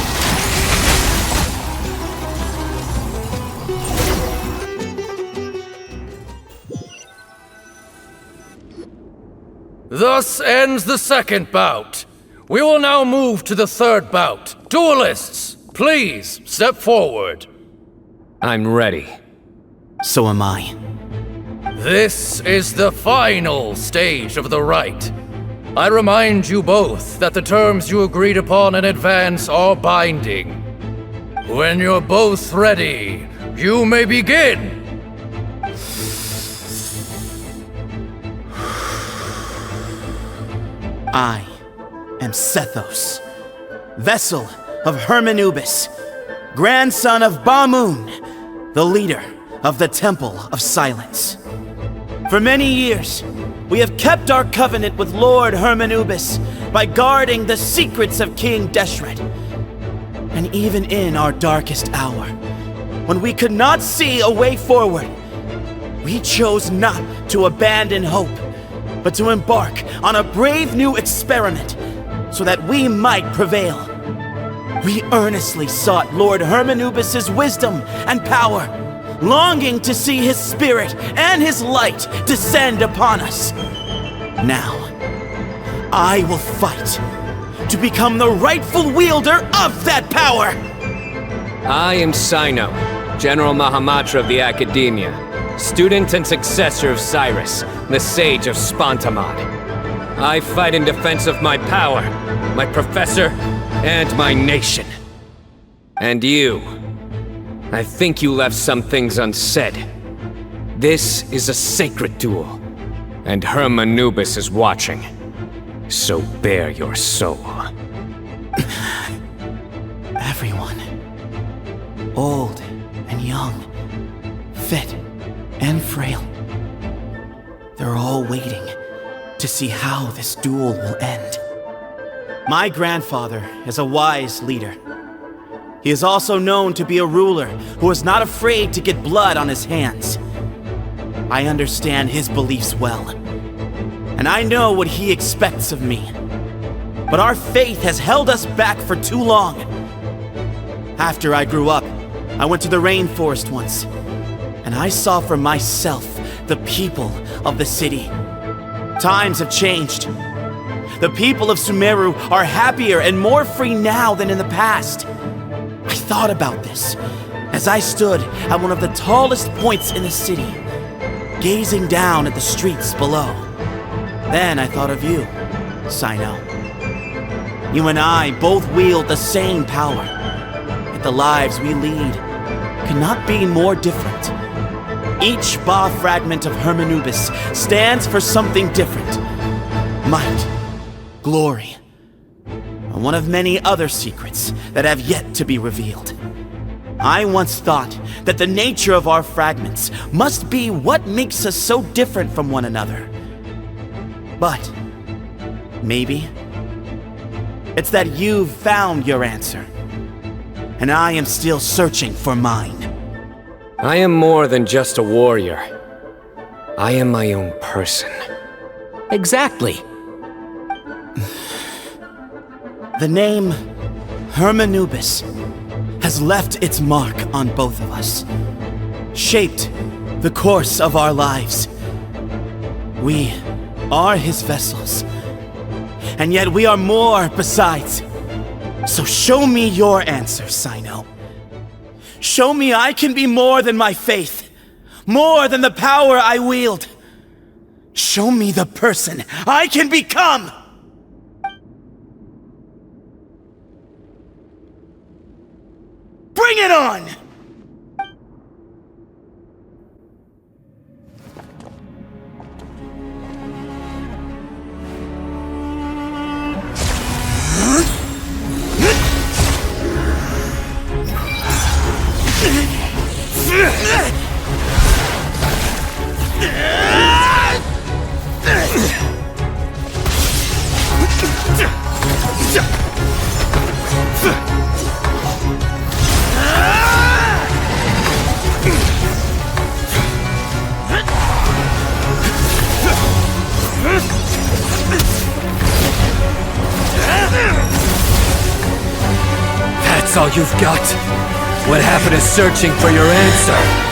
Thus ends the second bout. We will now move to the third bout. Duelists, please step forward. I'm ready. So am I. This is the final stage of the rite. I remind you both that the terms you agreed upon in advance are binding. When you're both ready, you may begin. I am Sethos, vessel of Hermanubis, grandson of Bamoon, the leader of the Temple of Silence. For many years, we have kept our covenant with Lord Hermanubis by guarding the secrets of King Deshret. And even in our darkest hour, when we could not see a way forward, we chose not to abandon hope, but to embark on a brave new experiment so that we might prevail. We earnestly sought Lord Hermanubis' wisdom and power, longing to see his spirit and his light descend upon us. Now, I will fight to become the rightful wielder of that power! I am Cyno, General Mahamatra of the Academia, student and successor of Cyrus, the Sage of Spantamad. I fight in defense of my power, my professor, and my nation. And you, I think you left some things unsaid. This is a sacred duel, and Hermanubis is watching. So bare your soul. Everyone, old and young, fit and frail, see how this duel will end. My grandfather is a wise leader. He is also known to be a ruler who is not afraid to get blood on his hands. I understand his beliefs well, and I know what he expects of me. But our faith has held us back for too long. After I grew up, I went to the rainforest once, and I saw for myself the people of the city. Times have changed. The people of Sumeru are happier and more free now than in the past. I thought about this as I stood at one of the tallest points in the city, gazing down at the streets below. Then I thought of you, Cyno. You and I both wield the same power, yet the lives we lead could not be more different. Each Ba fragment of Hermanubis stands for something different. Might, glory, and one of many other secrets that have yet to be revealed. I once thought that the nature of our fragments must be what makes us so different from one another. But maybe it's that you've found your answer, and I am still searching for mine. I am more than just a warrior. I am my own person. Exactly. The name Hermanubis has left its mark on both of us, shaped the course of our lives. We are his vessels, and yet we are more besides. So show me your answer, Cyno. Show me I can be more than my faith, more than the power I wield. Show me the person I can become! Bring it on! That's all you've got? What happened to searching for your answer?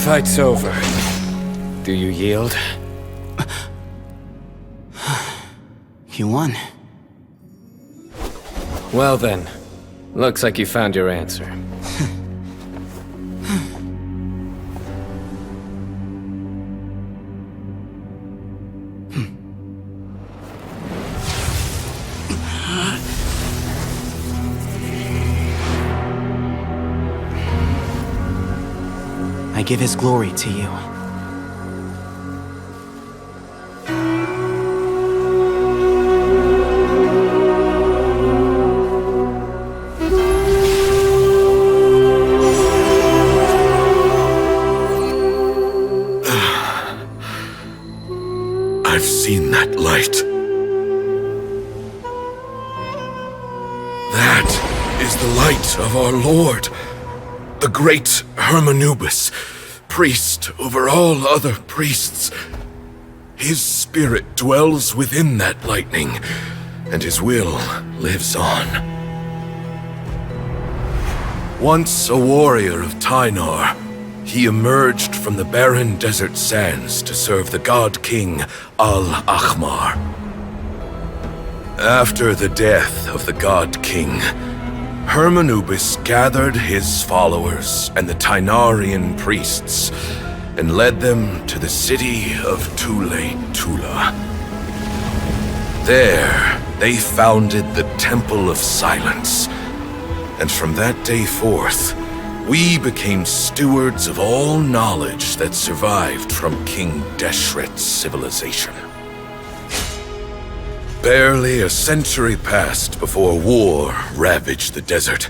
Fight's over. Do you yield? You won. Well then, looks like you found your answer. I give his glory to you. I've seen that light. That is the light of our Lord, the great Hermanubis, priest over all other priests. His spirit dwells within that lightning, and his will lives on. Once a warrior of Tynar, he emerged from the barren desert sands to serve the god king Al-Ahmar. After the death of the god king, Hermanubis gathered his followers and the Tynarian priests and led them to the city of Tule-Tula. There, they founded the Temple of Silence, and from that day forth, we became stewards of all knowledge that survived from King Deshret's civilization. Barely a century passed before war ravaged the desert.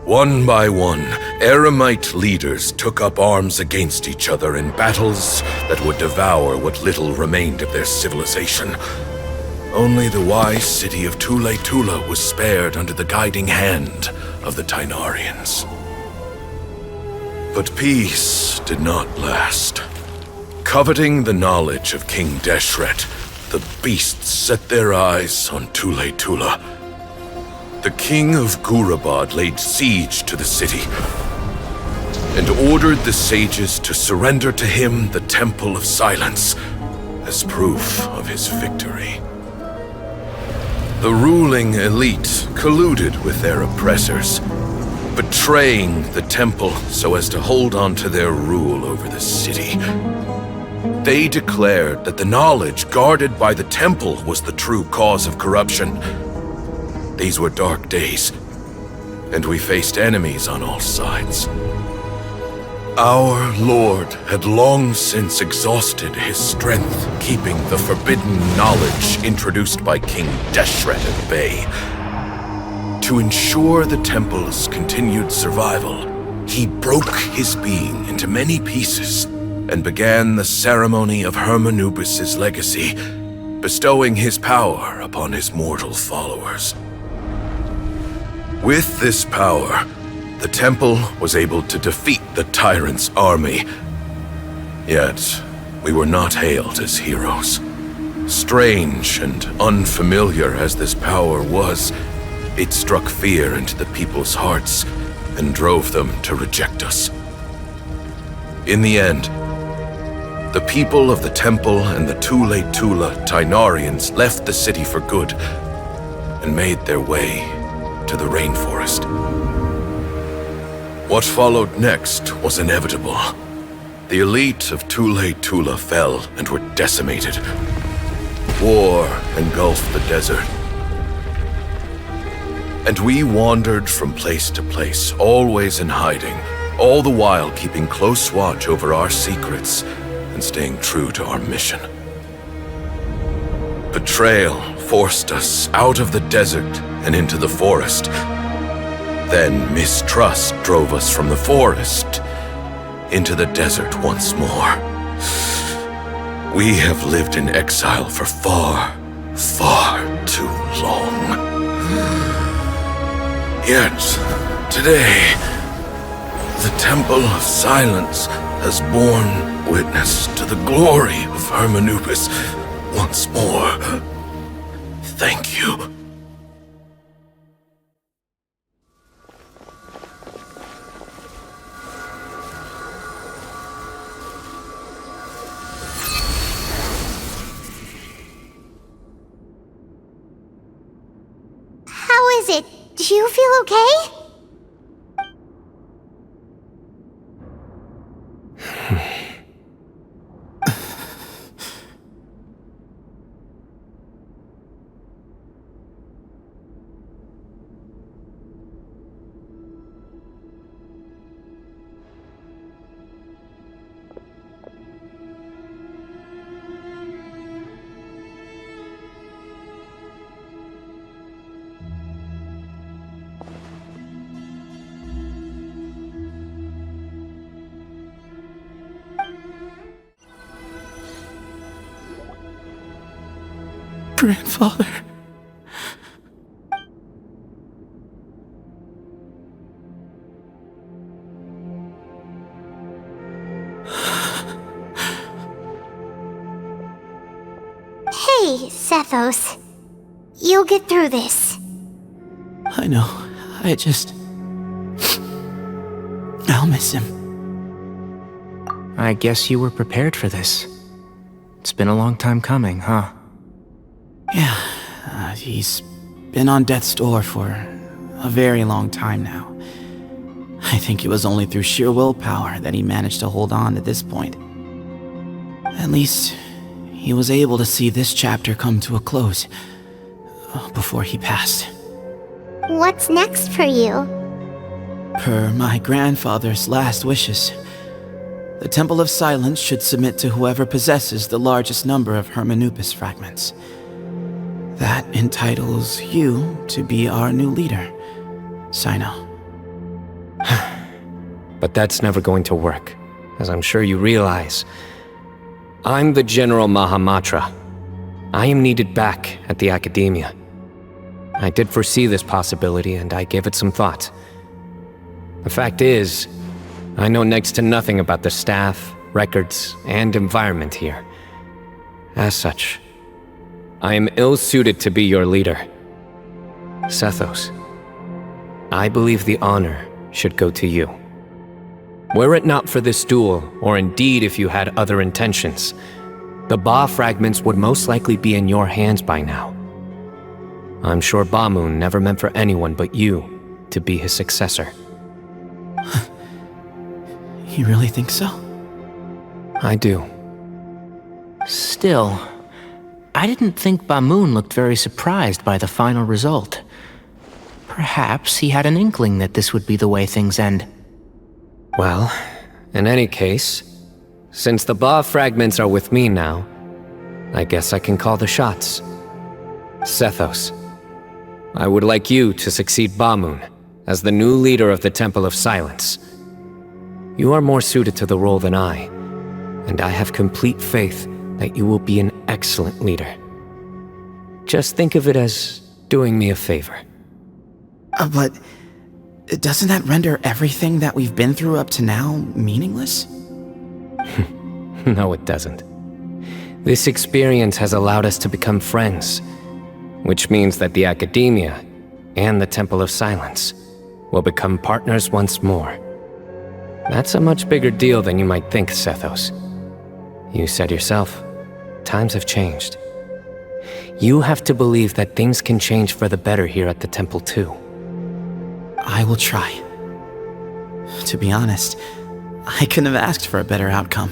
One by one, Eremite leaders took up arms against each other in battles that would devour what little remained of their civilization. Only the wise city of Tule-Tula was spared under the guiding hand of the Tynarians. But peace did not last. Coveting the knowledge of King Deshret, the beasts set their eyes on Tule-Tula. The king of Gurabad laid siege to the city and ordered the sages to surrender to him the Temple of Silence as proof of his victory. The ruling elite colluded with their oppressors, betraying the temple so as to hold on to their rule over the city. They declared that the knowledge guarded by the temple was the true cause of corruption. These were dark days, and we faced enemies on all sides. Our Lord had long since exhausted his strength, keeping the forbidden knowledge introduced by King Deshret at bay. To ensure the temple's continued survival, he broke his being into many pieces and began the ceremony of Hermanubis' legacy, bestowing his power upon his mortal followers. With this power, the temple was able to defeat the tyrant's army. Yet, we were not hailed as heroes. Strange and unfamiliar as this power was, it struck fear into the people's hearts and drove them to reject us. In the end, the people of the temple and the Tule-Tula Tynarians left the city for good and made their way to the rainforest. What followed next was inevitable. The elite of Tule-Tula fell and were decimated. War engulfed the desert. And we wandered from place to place, always in hiding, all the while keeping close watch over our secrets and staying true to our mission. Betrayal forced us out of the desert and into the forest. Then mistrust drove us from the forest into the desert once more. We have lived in exile for far, far too long. Yet, today, the Temple of Silence has borne witness to the glory of Hermanubis once more. Thank you. How is it? Do you feel okay? Grandfather. Hey, Sethos. You'll get through this. I know. I just... I'll miss him. I guess you were prepared for this. It's been a long time coming, huh? Yeah, he's been on death's door for a very long time now. I think it was only through sheer willpower that he managed to hold on to this point. At least, he was able to see this chapter come to a close before he passed. What's next for you? Per my grandfather's last wishes, the Temple of Silence should submit to whoever possesses the largest number of Hermanupis fragments. That entitles you to be our new leader, Cyno. But that's never going to work, as I'm sure you realize. I'm the General Mahamatra. I am needed back at the Academia. I did foresee this possibility, and I gave it some thought. The fact is, I know next to nothing about the staff, records, and environment here. As such, I am ill-suited to be your leader. Sethos, I believe the honor should go to you. Were it not for this duel, or indeed if you had other intentions, the Ba fragments would most likely be in your hands by now. I'm sure Bamoon never meant for anyone but you to be his successor. You really think so? I do. Still, I didn't think Bamoon looked very surprised by the final result. Perhaps he had an inkling that this would be the way things end. Well, in any case, since the Ba fragments are with me now, I guess I can call the shots. Sethos, I would like you to succeed Bamoon as the new leader of the Temple of Silence. You are more suited to the role than I, and I have complete faith that you will be an excellent leader. Just think of it as doing me a favor. But doesn't that render everything that we've been through up to now meaningless? No, it doesn't. This experience has allowed us to become friends, which means that the Academia and the Temple of Silence will become partners once more. That's a much bigger deal than you might think, Sethos. You said yourself, times have changed. You have to believe that things can change for the better here at the Temple too. I will try. To be honest, I couldn't have asked for a better outcome.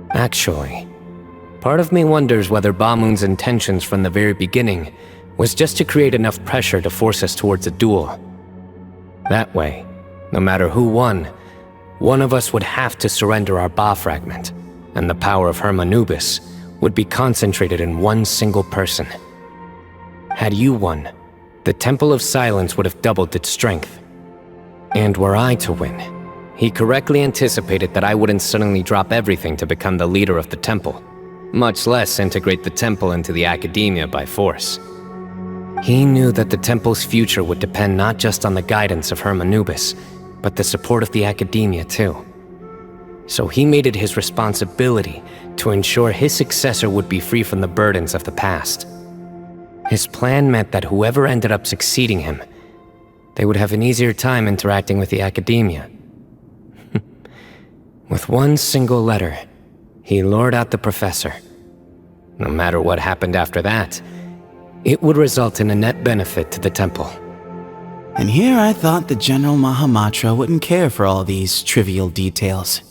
Actually, part of me wonders whether Bamoon's intentions from the very beginning was just to create enough pressure to force us towards a duel. That way, no matter who won, one of us would have to surrender our Ba fragment, and the power of Hermanubis would be concentrated in one single person. Had you won, the Temple of Silence would have doubled its strength. And were I to win, he correctly anticipated that I wouldn't suddenly drop everything to become the leader of the temple, much less integrate the temple into the Academia by force. He knew that the temple's future would depend not just on the guidance of Hermanubis, but the support of the Academia too. So he made it his responsibility to ensure his successor would be free from the burdens of the past. His plan meant that whoever ended up succeeding him, they would have an easier time interacting with the Academia. With one single letter, he lured out the professor. No matter what happened after that, it would result in a net benefit to the temple. And here I thought the General Mahamatra wouldn't care for all these trivial details.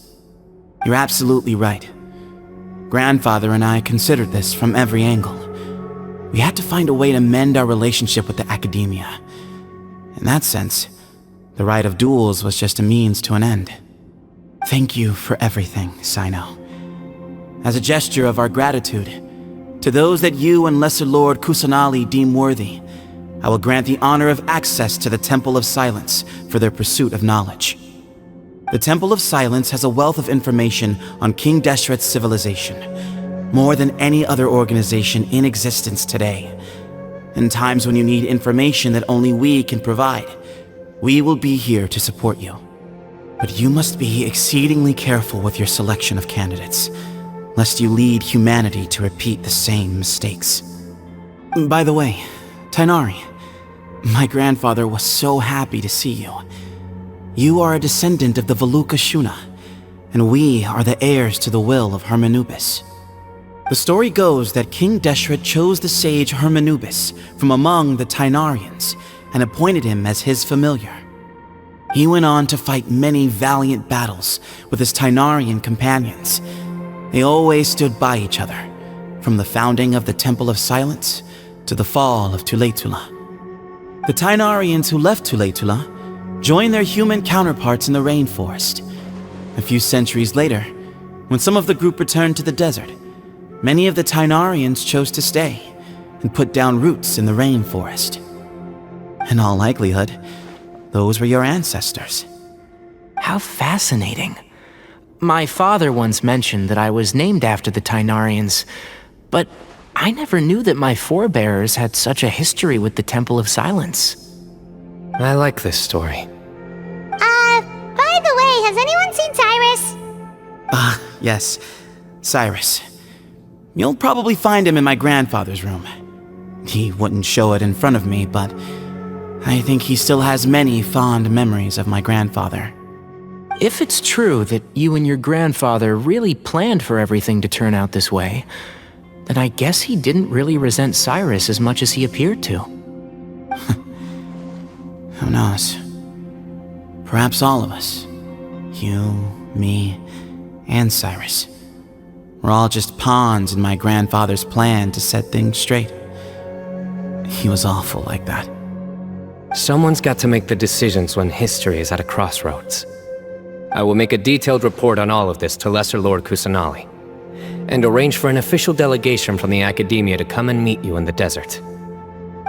You're absolutely right. Grandfather and I considered this from every angle. We had to find a way to mend our relationship with the Academia. In that sense, the right of duels was just a means to an end. Thank you for everything, Cyno. As a gesture of our gratitude, to those that you and Lesser Lord Kusanali deem worthy, I will grant the honor of access to the Temple of Silence for their pursuit of knowledge. The Temple of Silence has a wealth of information on King Deshret's civilization, more than any other organization in existence today. In times when you need information that only we can provide, we will be here to support you. But you must be exceedingly careful with your selection of candidates, lest you lead humanity to repeat the same mistakes. By the way, Tainari, my grandfather was so happy to see you. You are a descendant of the Veluca Shuna, and we are the heirs to the will of Hermanubis. The story goes that King Deshret chose the sage Hermanubis from among the Tainarians and appointed him as his familiar. He went on to fight many valiant battles with his Tainarian companions. They always stood by each other, from the founding of the Temple of Silence to the fall of Tuletula. The Tainarians who left Tuletula joined their human counterparts in the rainforest. A few centuries later, when some of the group returned to the desert, many of the Tainarians chose to stay and put down roots in the rainforest. In all likelihood, those were your ancestors. How fascinating. My father once mentioned that I was named after the Tainarians, but I never knew that my forebears had such a history with the Temple of Silence. I like this story. By the way, has anyone seen Cyrus? Yes, Cyrus. You'll probably find him in my grandfather's room. He wouldn't show it in front of me, but I think he still has many fond memories of my grandfather. If it's true that you and your grandfather really planned for everything to turn out this way, then I guess he didn't really resent Cyrus as much as he appeared to. Who knows? Perhaps all of us, you, me, and Cyrus, we're all just pawns in my grandfather's plan to set things straight. He was awful like that. Someone's got to make the decisions when history is at a crossroads. I will make a detailed report on all of this to Lesser Lord Kusanali, and arrange for an official delegation from the Academia to come and meet you in the desert.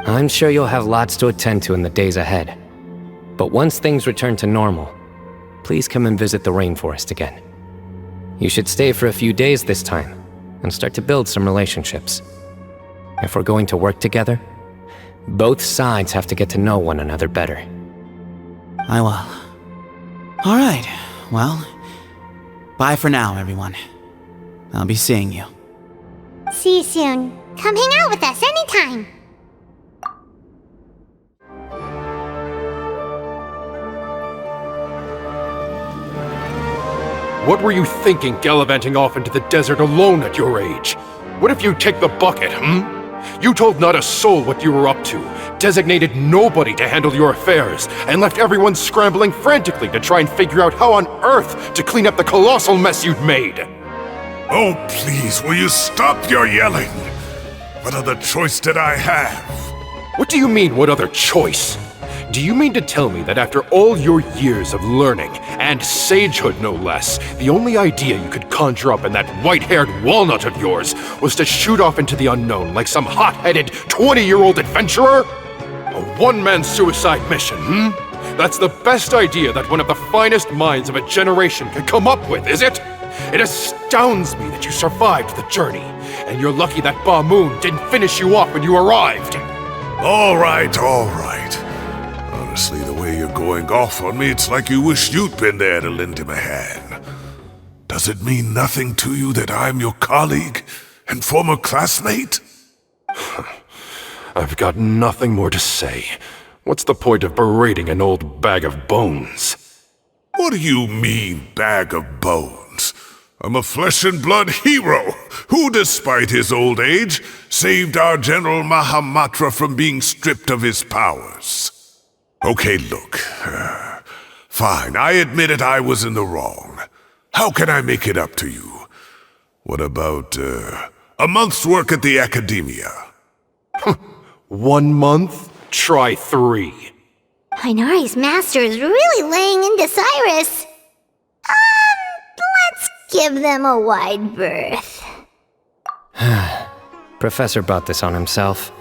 I'm sure you'll have lots to attend to in the days ahead, but once things return to normal, please come and visit the rainforest again. You should stay for a few days this time, and start to build some relationships. If we're going to work together, both sides have to get to know one another better. I will. All right, well, bye for now, everyone. I'll be seeing you. See you soon. Come hang out with us anytime. What were you thinking, gallivanting off into the desert alone at your age? What if you take the bucket, You told not a soul what you were up to, designated nobody to handle your affairs, and left everyone scrambling frantically to try and figure out how on earth to clean up the colossal mess you'd made. Oh, please, will you stop your yelling? What other choice did I have? What do you mean, what other choice? Do you mean to tell me that after all your years of learning, and sagehood no less, the only idea you could conjure up in that white-haired walnut of yours was to shoot off into the unknown like some hot-headed 20-year-old adventurer? A one-man suicide mission, That's the best idea that one of the finest minds of a generation could come up with, is it? It astounds me that you survived the journey, and you're lucky that Ba Moon didn't finish you off when you arrived. All right. Honestly, the way you're going off on me, it's like you wish you'd been there to lend him a hand. Does it mean nothing to you that I'm your colleague and former classmate? I've got nothing more to say. What's the point of berating an old bag of bones? What do you mean, bag of bones? I'm a flesh and blood hero who, despite his old age, saved our General Mahamatra from being stripped of his powers. Okay, look. Fine, I admit it, I was in the wrong. How can I make it up to you? What about, a month's work at the Academia? 1 month? Try 3. Inari's master is really laying into Cyrus. Let's give them a wide berth. Professor brought this on himself.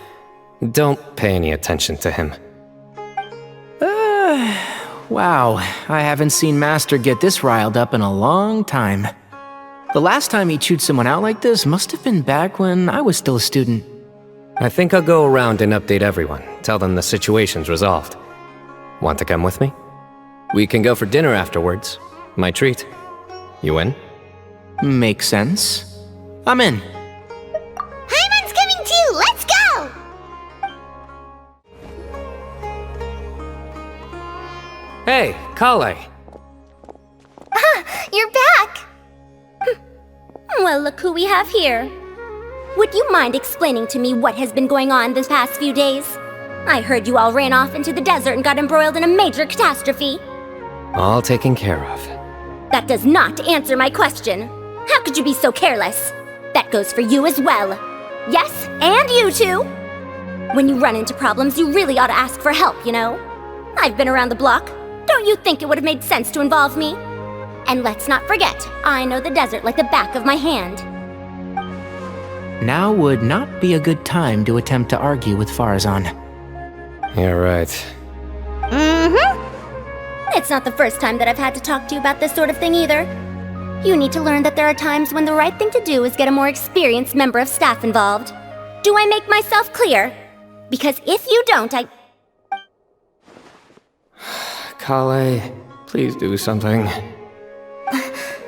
Don't pay any attention to him. Wow, I haven't seen Master get this riled up in a long time. The last time he chewed someone out like this must have been back when I was still a student. I think I'll go around and update everyone, tell them the situation's resolved. Want to come with me? We can go for dinner afterwards. My treat. You in? Makes sense. I'm in. Paimon's coming too! Let's go! Hey, Kale. You're back! Well, look who we have here. Would you mind explaining to me what has been going on this past few days? I heard you all ran off into the desert and got embroiled in a major catastrophe. All taken care of. That does not answer my question. How could you be so careless? That goes for you as well. Yes, and you too. When you run into problems, you really ought to ask for help, you know? I've been around the block. Don't you think it would have made sense to involve me? And let's not forget, I know the desert like the back of my hand. Now would not be a good time to attempt to argue with Farazan. You're right. Mm-hmm. It's not the first time that I've had to talk to you about this sort of thing either. You need to learn that there are times when the right thing to do is get a more experienced member of staff involved. Do I make myself clear? Because if you don't, Kale, please do something.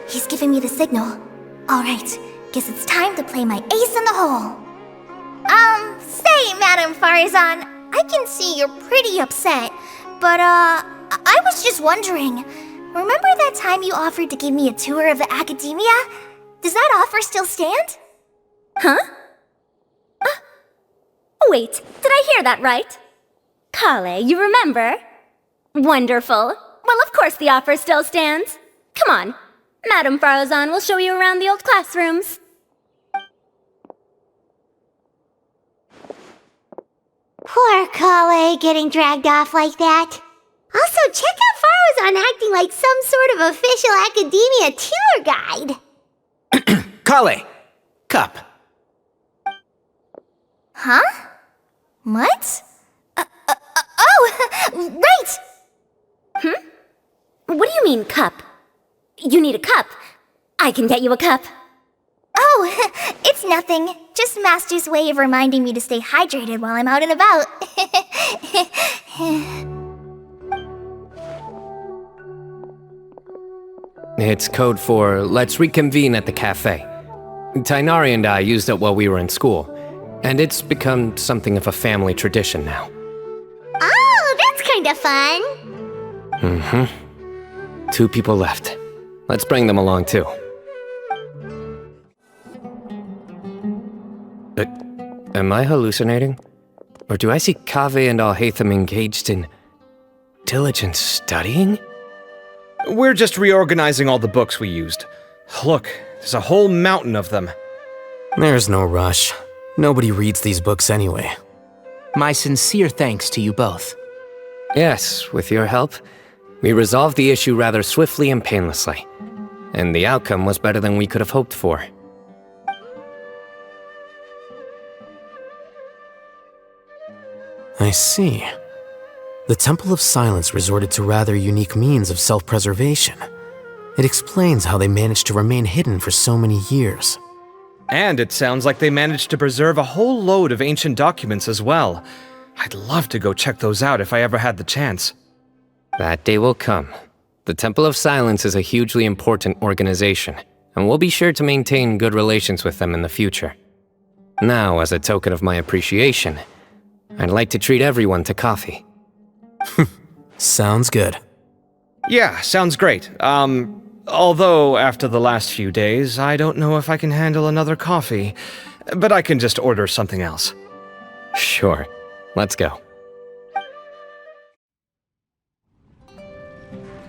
He's giving me the signal. Alright, guess it's time to play my ace in the hole. Say, Madam Farazan, I can see you're pretty upset, but I was just wondering, remember that time you offered to give me a tour of the academia? Does that offer still stand? Huh? Wait, did I hear that right? Kale, you remember? Wonderful. Well, of course the offer still stands. Come on, Madam Farazan will show you around the old classrooms. Poor Kale getting dragged off like that. Also, check out Farazan acting like some sort of official academia tour guide. Kale! Cup. Huh? What? Oh, right! What do you mean, cup? You need a cup. I can get you a cup. Oh, it's nothing. Just Master's way of reminding me to stay hydrated while I'm out and about. It's code for let's reconvene at the cafe. Tainari and I used it while we were in school, and it's become something of a family tradition now. Oh, that's kind of fun. Mm-hmm. 2 people left. Let's bring them along too. Am I hallucinating? Or do I see Kaveh and Alhaitham engaged in diligent studying? We're just reorganizing all the books we used. Look, there's a whole mountain of them. There's no rush. Nobody reads these books anyway. My sincere thanks to you both. Yes, with your help, we resolved the issue rather swiftly and painlessly. And the outcome was better than we could have hoped for. I see. The Temple of Silence resorted to rather unique means of self-preservation. It explains how they managed to remain hidden for so many years. And it sounds like they managed to preserve a whole load of ancient documents as well. I'd love to go check those out if I ever had the chance. That day will come. The Temple of Silence is a hugely important organization, and we'll be sure to maintain good relations with them in the future. Now, as a token of my appreciation, I'd like to treat everyone to coffee. Sounds good. Yeah, sounds great. Although after the last few days, I don't know if I can handle another coffee, but I can just order something else. Sure. Let's go.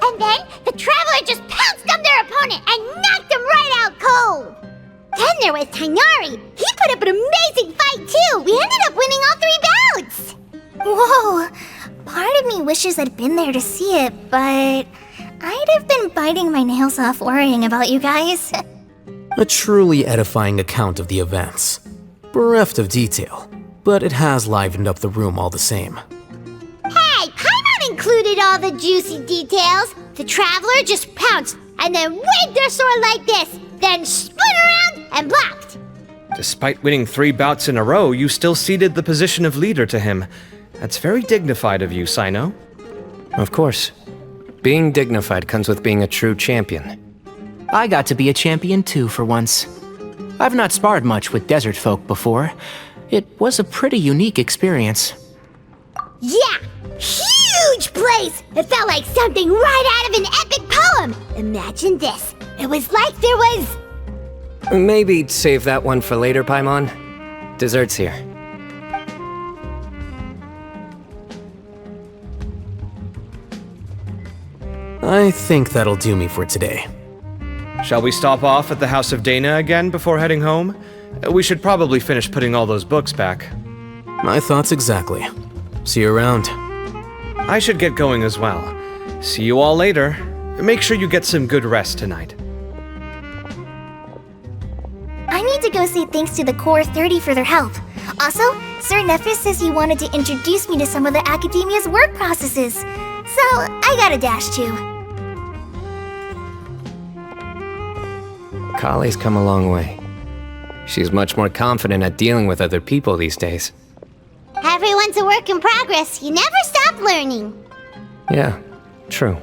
And then the Traveler just pounced on their opponent and knocked him right out cold. Then there was Tainari. He put up an amazing fight too. We ended up winning all 3 bouts. Whoa! Part of me wishes I'd been there to see it, but I'd have been biting my nails off worrying about you guys. A truly edifying account of the events. Bereft of detail, but it has livened up the room all the same. Hey, Paimon included all the juicy details. The Traveler just pounced and then waved their sword like this, then spun around and blocked. Despite winning 3 bouts in a row, you still ceded the position of leader to him. That's very dignified of you, Cyno. Of course. Being dignified comes with being a true champion. I got to be a champion too for once. I've not sparred much with desert folk before. It was a pretty unique experience. Yeah, huge huge place! It felt like something right out of an epic poem! Imagine this. It was like there was... Maybe save that one for later, Paimon. Dessert's here. I think that'll do me for today. Shall we stop off at the House of Dana again before heading home? We should probably finish putting all those books back. My thoughts exactly. See you around. I should get going as well. See you all later. Make sure you get some good rest tonight. I need to go say thanks to the Core 30 for their help. Also, Sir Nephis says he wanted to introduce me to some of the Academia's work processes. So, I gotta dash too. Kali's come a long way. She's much more confident at dealing with other people these days. Everyone's a work in progress. You never stop learning. Yeah, true.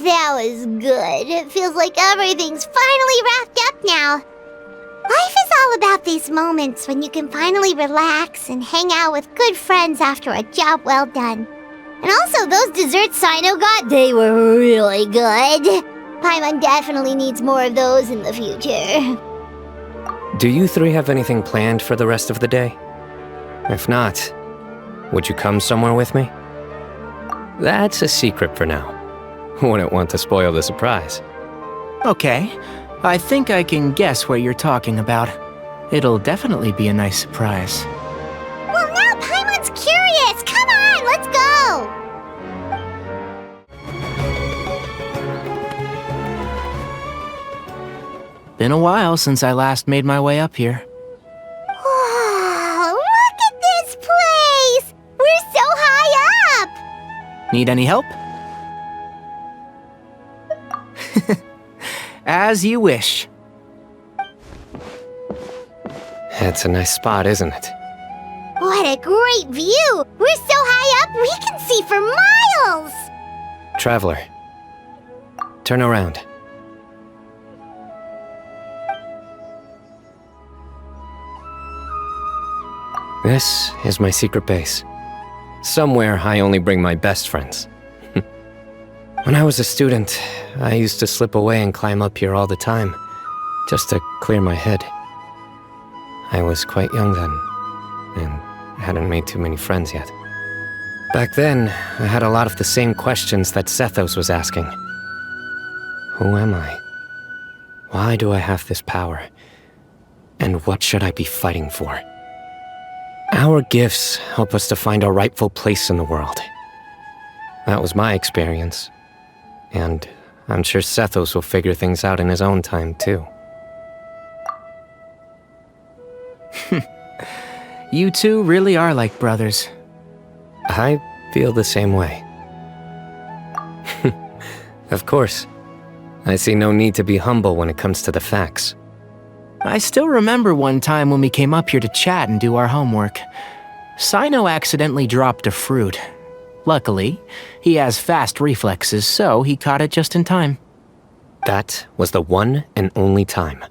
That was good. It feels like everything's finally wrapped up now. Life is all about these moments when you can finally relax and hang out with good friends after a job well done. And also, those desserts Cyno got, they were really good. Paimon definitely needs more of those in the future. Do you three have anything planned for the rest of the day? If not, would you come somewhere with me? That's a secret for now. Wouldn't want to spoil the surprise. Okay, I think I can guess what you're talking about. It'll definitely be a nice surprise. Well, now Paimon's curious! Come on, let's go! Been a while since I last made my way up here. Whoa, look at this place! We're so high up! Need any help? As you wish. It's a nice spot, isn't it? What a great view! We're so high up, we can see for miles! Traveler, turn around. This is my secret base. Somewhere I only bring my best friends. When I was a student, I used to slip away and climb up here all the time, just to clear my head. I was quite young then, and hadn't made too many friends yet. Back then, I had a lot of the same questions that Sethos was asking. Who am I? Why do I have this power? And what should I be fighting for? Our gifts help us to find our rightful place in the world. That was my experience. And I'm sure Sethos will figure things out in his own time, too. You two really are like brothers. I feel the same way. Of course. I see no need to be humble when it comes to the facts. I still remember one time when we came up here to chat and do our homework. Cyno accidentally dropped a fruit. Luckily, he has fast reflexes, so he caught it just in time. That was the one and only time.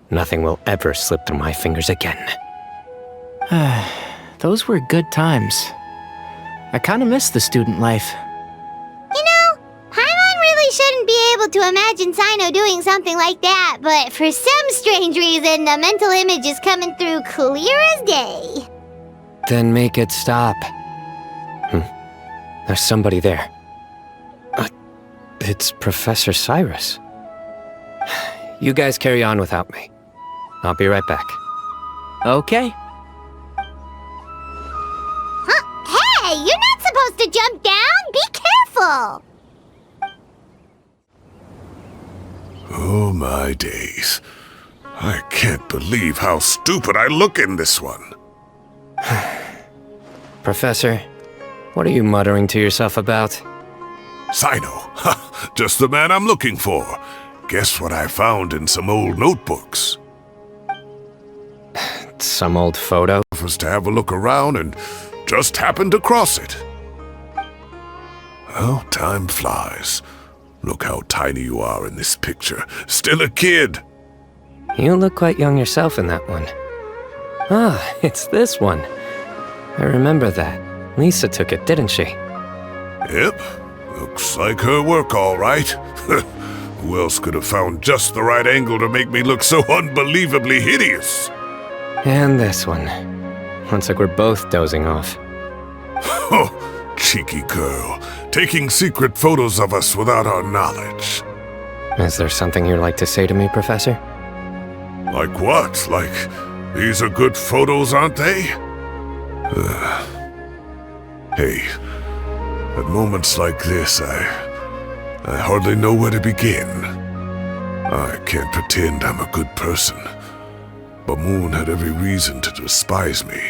Nothing will ever slip through my fingers again. Those were good times. I kinda miss the student life. You know, Paimon really shouldn't be able to imagine Cyno doing something like that, but for some strange reason, the mental image is coming through clear as day. Then make it stop. There's somebody there. It's Professor Cyrus. You guys carry on without me. I'll be right back. Okay. Huh? Hey, you're not supposed to jump down! Be careful! Oh my days. I can't believe how stupid I look in this one. Professor, what are you muttering to yourself about? Cyno, just the man I'm looking for. Guess what I found in some old notebooks? Some old photo? Was to have a look around and just happened across it. Well, time flies. Look how tiny you are in this picture. Still a kid. You look quite young yourself in that one. Ah, it's this one. I remember that. Lisa took it, didn't she? Yep. Looks like her work, all right. Who else could have found just the right angle to make me look so unbelievably hideous? And this one. Looks like we're both dozing off. Oh, cheeky girl. Taking secret photos of us without our knowledge. Is there something you'd like to say to me, Professor? Like what? Like, these are good photos, aren't they? Hey, at moments like this, I hardly know where to begin. I can't pretend I'm a good person. Bamoon had every reason to despise me.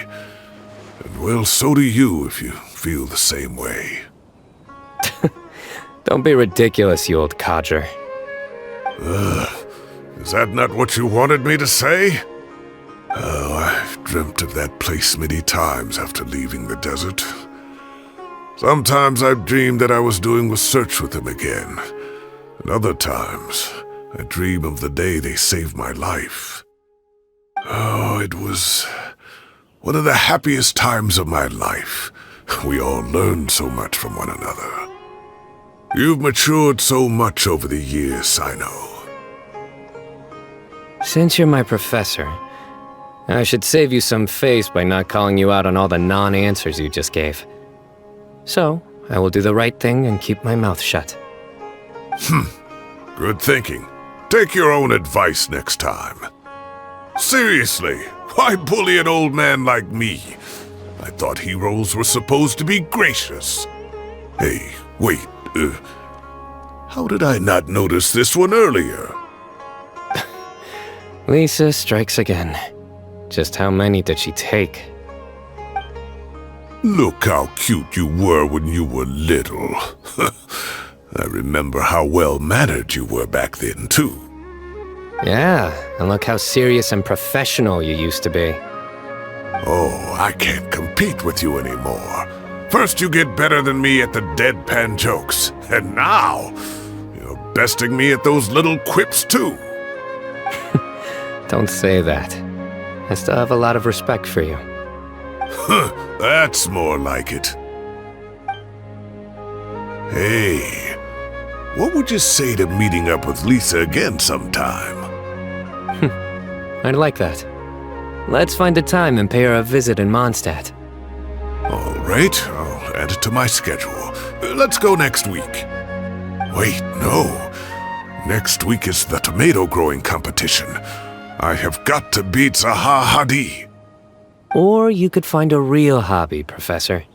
And well, so do you if you feel the same way. Don't be ridiculous, you old codger. Is that not what you wanted me to say? Oh, I've dreamt of that place many times after leaving the desert. Sometimes I've dreamed that I was doing research with them again. And other times, I dream of the day they saved my life. Oh, it was one of the happiest times of my life. We all learned so much from one another. You've matured so much over the years, Cyno. Since you're my professor, I should save you some face by not calling you out on all the non-answers you just gave. So, I will do the right thing and keep my mouth shut. Good thinking. Take your own advice next time. Seriously, why bully an old man like me? I thought heroes were supposed to be gracious. Hey, wait, how did I not notice this one earlier? Lisa strikes again. Just how many did she take? Look how cute you were when you were little. I remember how well-mannered you were back then, too. Yeah, and look how serious and professional you used to be. Oh, I can't compete with you anymore. First you get better than me at the deadpan jokes, and now you're besting me at those little quips, too. Don't say that. I still have a lot of respect for you. That's more like it. Hey, what would you say to meeting up with Lisa again sometime? I'd like that. Let's find a time and pay her a visit in Mondstadt. All right, I'll add it to my schedule. Let's go next week. Wait, no. Next week is the tomato growing competition. I have got to beat Zaha Hadi. Or you could find a real hobby, Professor.